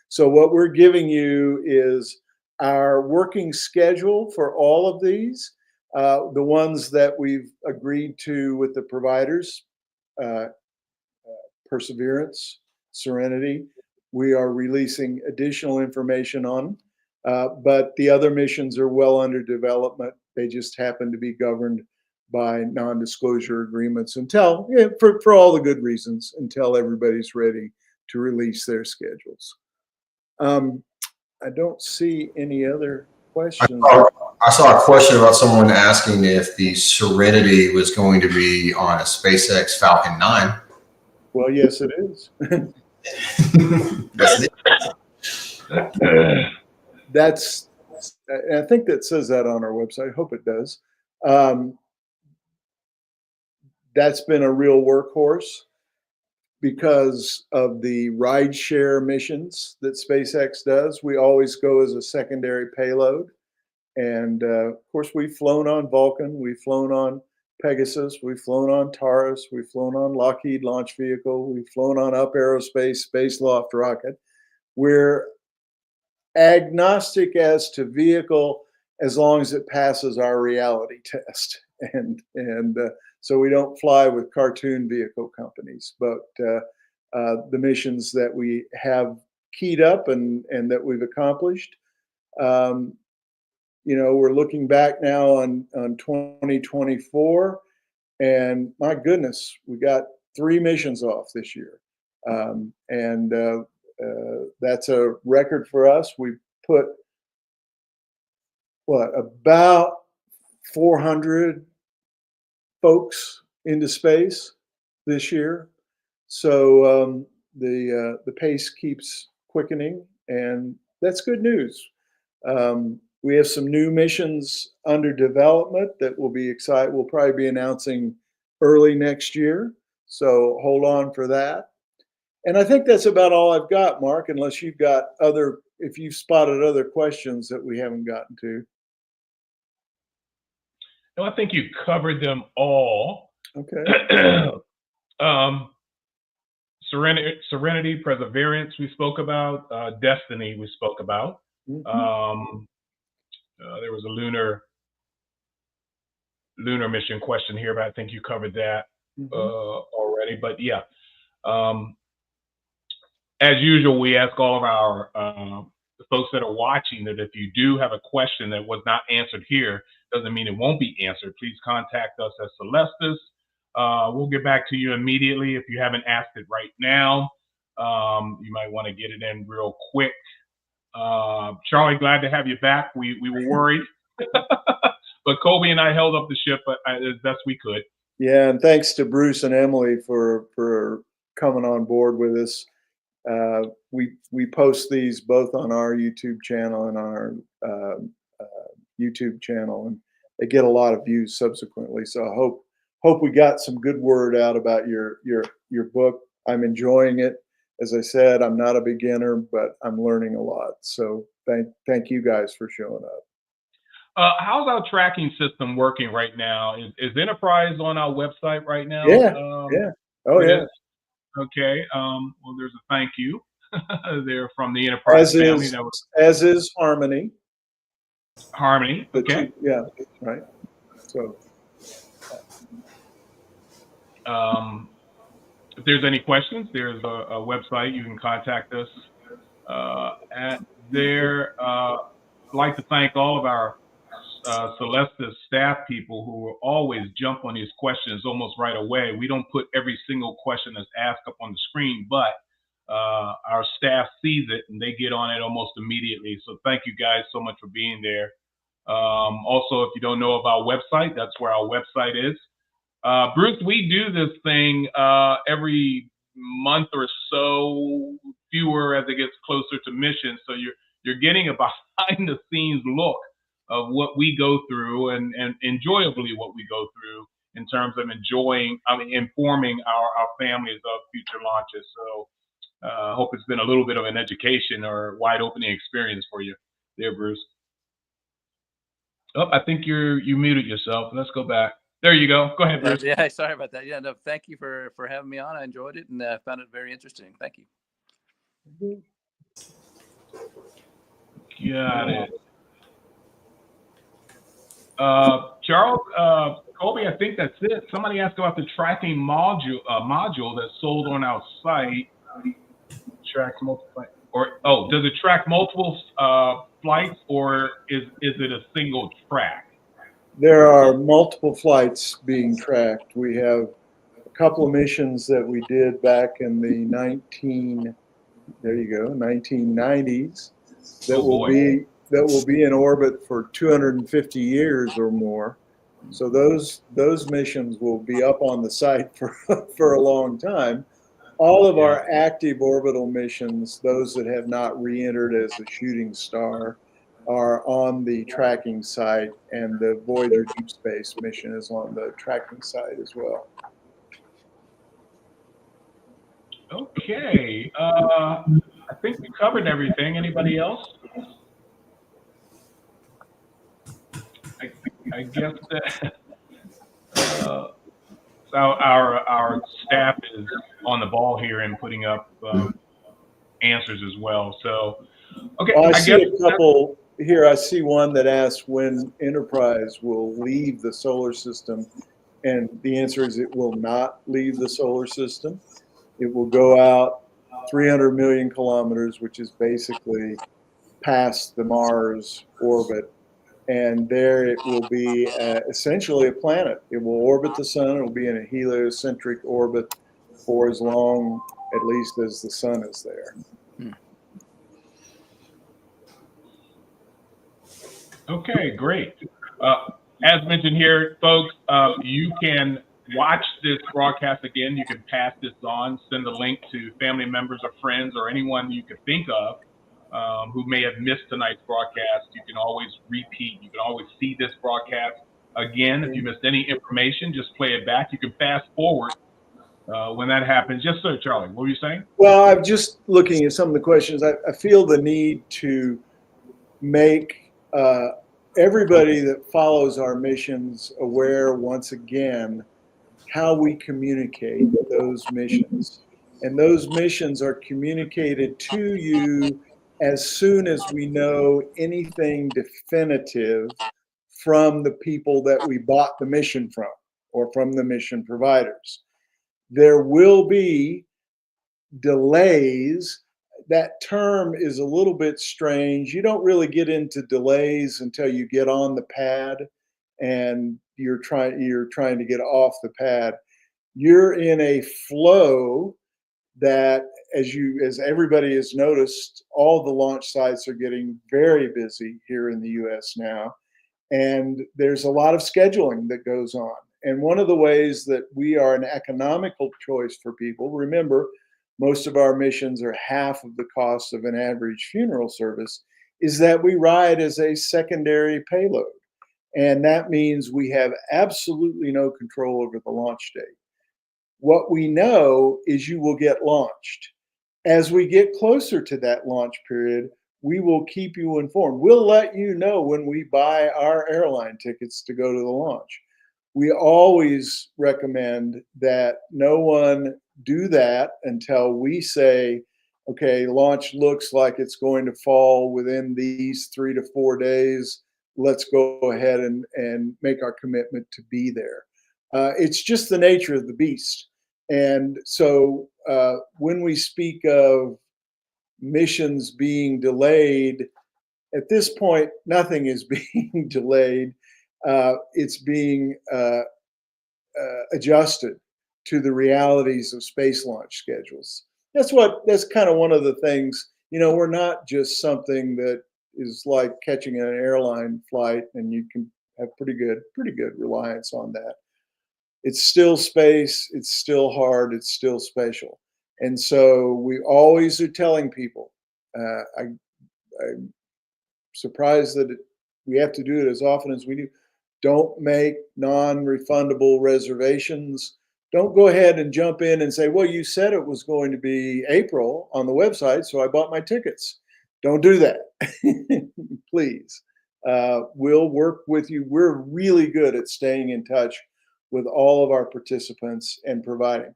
So what we're giving you is our working schedule for all of these, the ones that we've agreed to with the providers, Perseverance, Serenity. We are releasing additional information on, but the other missions are well under development. They just happen to be governed by non-disclosure agreements until, for all the good reasons, until everybody's ready to release their schedules. I don't see any other questions. I saw a question about someone asking if the Serenity was going to be on a SpaceX Falcon 9. Well, yes, it is. That's, I think that says that on our website. I hope it does. That's been a real workhorse because of the rideshare missions that SpaceX does. We always go as a secondary payload. And of course, we've flown on Vulcan, we've flown on Pegasus, we've flown on Taurus, we've flown on Lockheed Launch Vehicle, we've flown on Up Aerospace Space Loft rocket. We're agnostic as to vehicle as long as it passes our reality test. And so we don't fly with cartoon vehicle companies, but the missions that we have keyed up and that we've accomplished, we're looking back now on 2024, and my goodness, we got 3 missions off this year. That's a record for us. We put, about 400 folks into space this year. So the pace keeps quickening, and that's good news. We have some new missions under development that will be exciting. We'll probably be announcing early next year. So hold on for that. And I think that's about all I've got, Mark, unless you've got if you've spotted other questions that we haven't gotten to. No, I think you covered them all. Okay. Serenity, Perseverance, we spoke about. Destiny, we spoke about. Mm-hmm. There was a lunar mission question here, but I think you covered that already. But yeah, as usual, we ask all of our the folks that are watching that if you do have a question that was not answered here, doesn't mean it won't be answered. Please contact us at Celestis. We'll get back to you immediately. If you haven't asked it right now, you might want to get it in real quick. Charlie, glad to have you back. We were worried, but Kobe and I held up the ship as best we could. Yeah, and thanks to Bruce and Emily for coming on board with us. We post these both on our YouTube channel and on our YouTube channel, and they get a lot of views subsequently. So I hope we got some good word out about your book. I'm enjoying it. As I said, I'm not a beginner, but I'm learning a lot. So thank you guys for showing up. How's our tracking system working right now? Is Enterprise on our website right now? Yeah. Yeah. Oh, yeah. Okay. Well, there's a thank you there from the Enterprise family. As is Harmony. Harmony. Okay. Yeah. Right. So. If there's any questions, there's a website you can contact us at there. I'd like to thank all of our Celestis staff people who always jump on these questions almost right away. We don't put every single question that's asked up on the screen, but our staff sees it and they get on it almost immediately. So thank you guys so much for being there. Also, if you don't know of our website, that's where our website is. Bruce, we do this thing every month or so, fewer as it gets closer to mission. So you're getting a behind the scenes look of what we go through and enjoyably what we go through in terms of informing our families of future launches. So I hope it's been a little bit of an education or wide opening experience for you there, Bruce. Oh, I think you muted yourself. Let's go back. There you go. Go ahead, Bruce. Yeah, sorry about that. Yeah, no, thank you for having me on. I enjoyed it and found it very interesting. Thank you. Got it. Charles, Colby, I think that's it. Somebody asked about the tracking module that's sold on our site. Tracks multiple, does it track multiple flights, or is it a single track? There are multiple flights being tracked. We have a couple of missions that we did back in the 1990s that will be in orbit for 250 years or more. So those missions will be up on the site for a long time. All of our active orbital missions, those that have not re-entered as a shooting star, are on the tracking site, and the Voyager Deep Space mission is on the tracking site as well. Okay. I think we covered everything. Anybody else? I guess that our staff is on the ball here and putting up answers as well. So, okay. Well, I see a couple here. I see one that asks when Enterprise will leave the solar system, and the answer is it will not leave the solar system. It will go out 300 million kilometers, which is basically past the Mars orbit. And there it will be essentially a planet. It will orbit the sun. It will be in a heliocentric orbit for as long, at least, as the sun is there. Okay, great. As mentioned here, folks, you can watch this broadcast again. You can pass this on, send a link to family members or friends or anyone you could think of who may have missed tonight's broadcast. You can always repeat. You can always see this broadcast again. If you missed any information, just play it back. You can fast forward when that happens. Yes, sir, Charlie. What were you saying? Well, I'm just looking at some of the questions. I feel the need to make everybody that follows our missions aware once again how we communicate those missions. And those missions are communicated to you as soon as we know anything definitive from the people that we bought the mission from or from the mission providers. There will be delays. That term is a little bit strange. You don't really get into delays until you get on the pad and you're trying to get off the pad. You're in a flow that, as everybody has noticed, all the launch sites are getting very busy here in the US now. And there's a lot of scheduling that goes on. And one of the ways that we are an economical choice for people, remember, most of our missions are half of the cost of an average funeral service, is that we ride as a secondary payload. And that means we have absolutely no control over the launch date. What we know is you will get launched. As we get closer to that launch period, we will keep you informed. We'll let you know when we buy our airline tickets to go to the launch. We always recommend that no one do that until we say, okay, launch looks like it's going to fall within these 3 to 4 days. Let's go ahead and make our commitment to be there. It's just the nature of the beast. And so when we speak of missions being delayed, at this point, nothing is being delayed. It's being adjusted to the realities of space launch schedules. That's kind of one of the things, we're not just something that is like catching an airline flight and you can have pretty good reliance on that. It's still space, it's still hard, it's still special. And so we always are telling people, I'm surprised that we have to do it as often as we do. Don't make non-refundable reservations. Don't go ahead and jump in and say, well, you said it was going to be April on the website, so I bought my tickets. Don't do that, please. We'll work with you. We're really good at staying in touch with all of our participants and providing.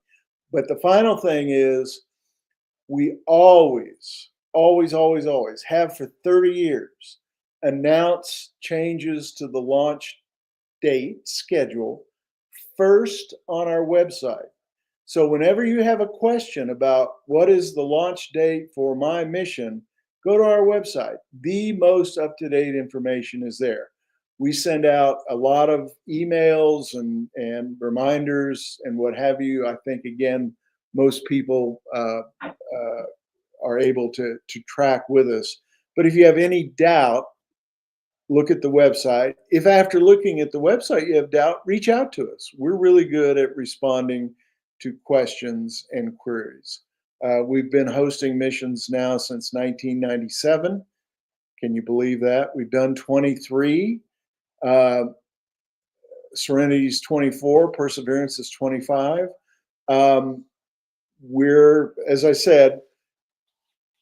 But the final thing is we always have for 30 years announce changes to the launch date schedule first on our website. So whenever you have a question about what is the launch date for my mission, go to our website. The most up-to-date information is there. We send out a lot of emails and reminders and what have you. I think, again, most people are able to track with us. But if you have any doubt, look at the website. If after looking at the website you have doubt, reach out to us. We're really good at responding to questions and queries. We've been hosting missions now since 1997. Can you believe that? We've done 23. Serenity's 24. Perseverance is 25. We're, as I said,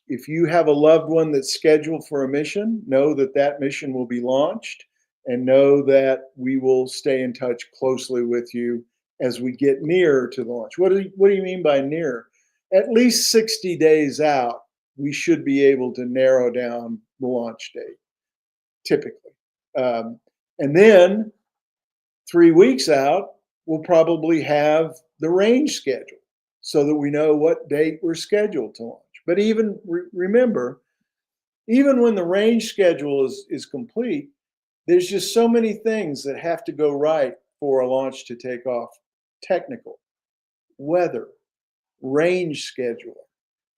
if you have a loved one that's scheduled for a mission, know that that mission will be launched, and know that we will stay in touch closely with you as we get nearer to the launch. What do you mean by near? At least 60 days out, we should be able to narrow down the launch date, typically. And then 3 weeks out, we'll probably have the range schedule so that we know what date we're scheduled to launch. But even remember, even when the range schedule is complete, there's just so many things that have to go right for a launch to take off. Technical, weather, range schedule.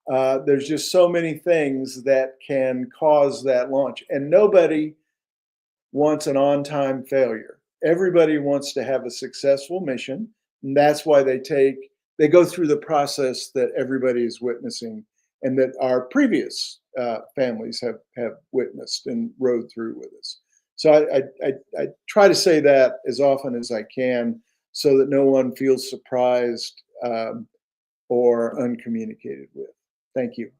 There's just so many things that can cause that launch. And nobody wants an on-time failure. Everybody wants to have a successful mission. And that's why they go through the process that everybody is witnessing and that our previous families have witnessed and rode through with us. So I try to say that as often as I can so that no one feels surprised or uncommunicated with. Thank you.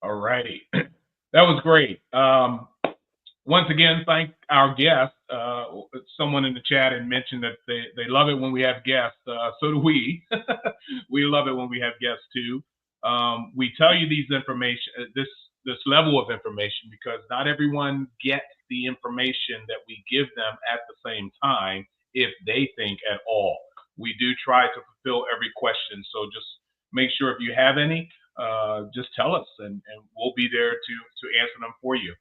All righty. That was great. Once again, thank our guests. Someone in the chat had mentioned that they love it when we have guests. So do we. We love it when we have guests too. We tell you these information, this level of information, because not everyone gets the information that we give them at the same time, if they think at all. We do try to fulfill every question. So just make sure if you have any, just tell us and we'll be there to answer them for you.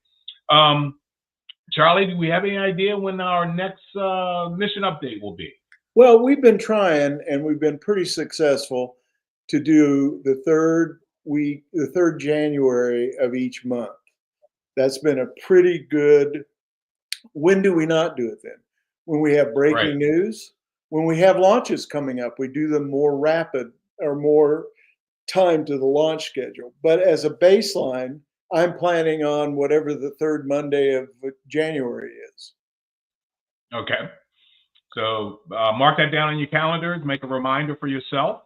Charlie, do we have any idea when our next mission update will be? Well, we've been trying, and we've been pretty successful to do the third January of each month. That's been a pretty good. When do we not do it then? When we have breaking news, when we have launches coming up, we do them more rapid or more time to the launch schedule. But as a baseline, I'm planning on whatever the third Monday of January is. Okay. So mark that down on your calendars. Make a reminder for yourself.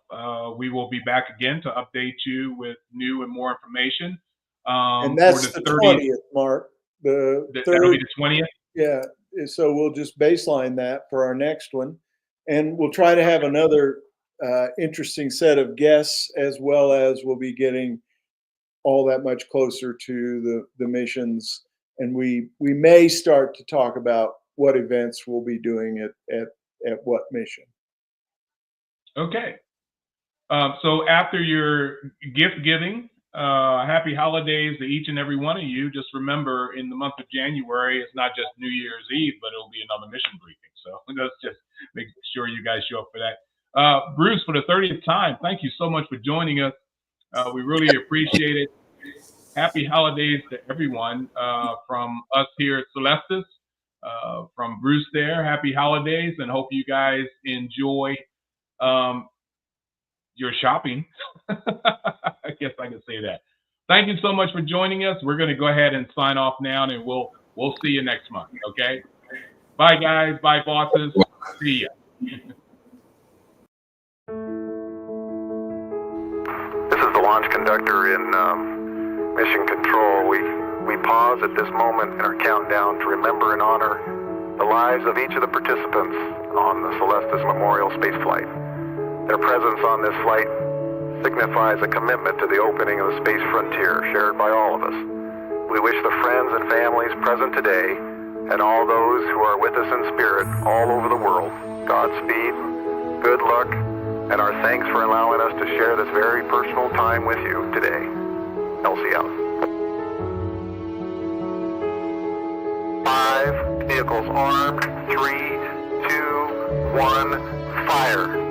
We will be back again to update you with new and more information. And that's the 20th, Mark. That'll be the 20th? Yeah. So we'll just baseline that for our next one. And we'll try to have another interesting set of guests, as well as we'll be getting all that much closer to the missions. And we may start to talk about what events we'll be doing at what mission. Okay. So after your gift giving, happy holidays to each and every one of you. Just remember, in the month of January, it's not just New Year's Eve, but it'll be another mission briefing. So let's just make sure you guys show up for that. Bruce, for the 30th time, thank you so much for joining us. We really appreciate it. Happy holidays to everyone from us here at Celestis, from Bruce there. Happy holidays, and hope you guys enjoy your shopping. I guess I can say that. Thank you so much for joining us. We're going to go ahead and sign off now, and we'll see you next month. Okay. Bye, guys. Bye, bosses. See ya. This is the launch conductor in mission control. We pause at this moment in our countdown to remember and honor the lives of each of the participants on the Celestis Memorial spaceflight. Their presence on this flight signifies a commitment to the opening of the space frontier shared by all of us. We wish the friends and families present today and all those who are with us in spirit all over the world Godspeed, good luck, and our thanks for allowing us to share this very personal time with you today. Elsie out. 5, vehicles armed, 3, 2, 1, fire.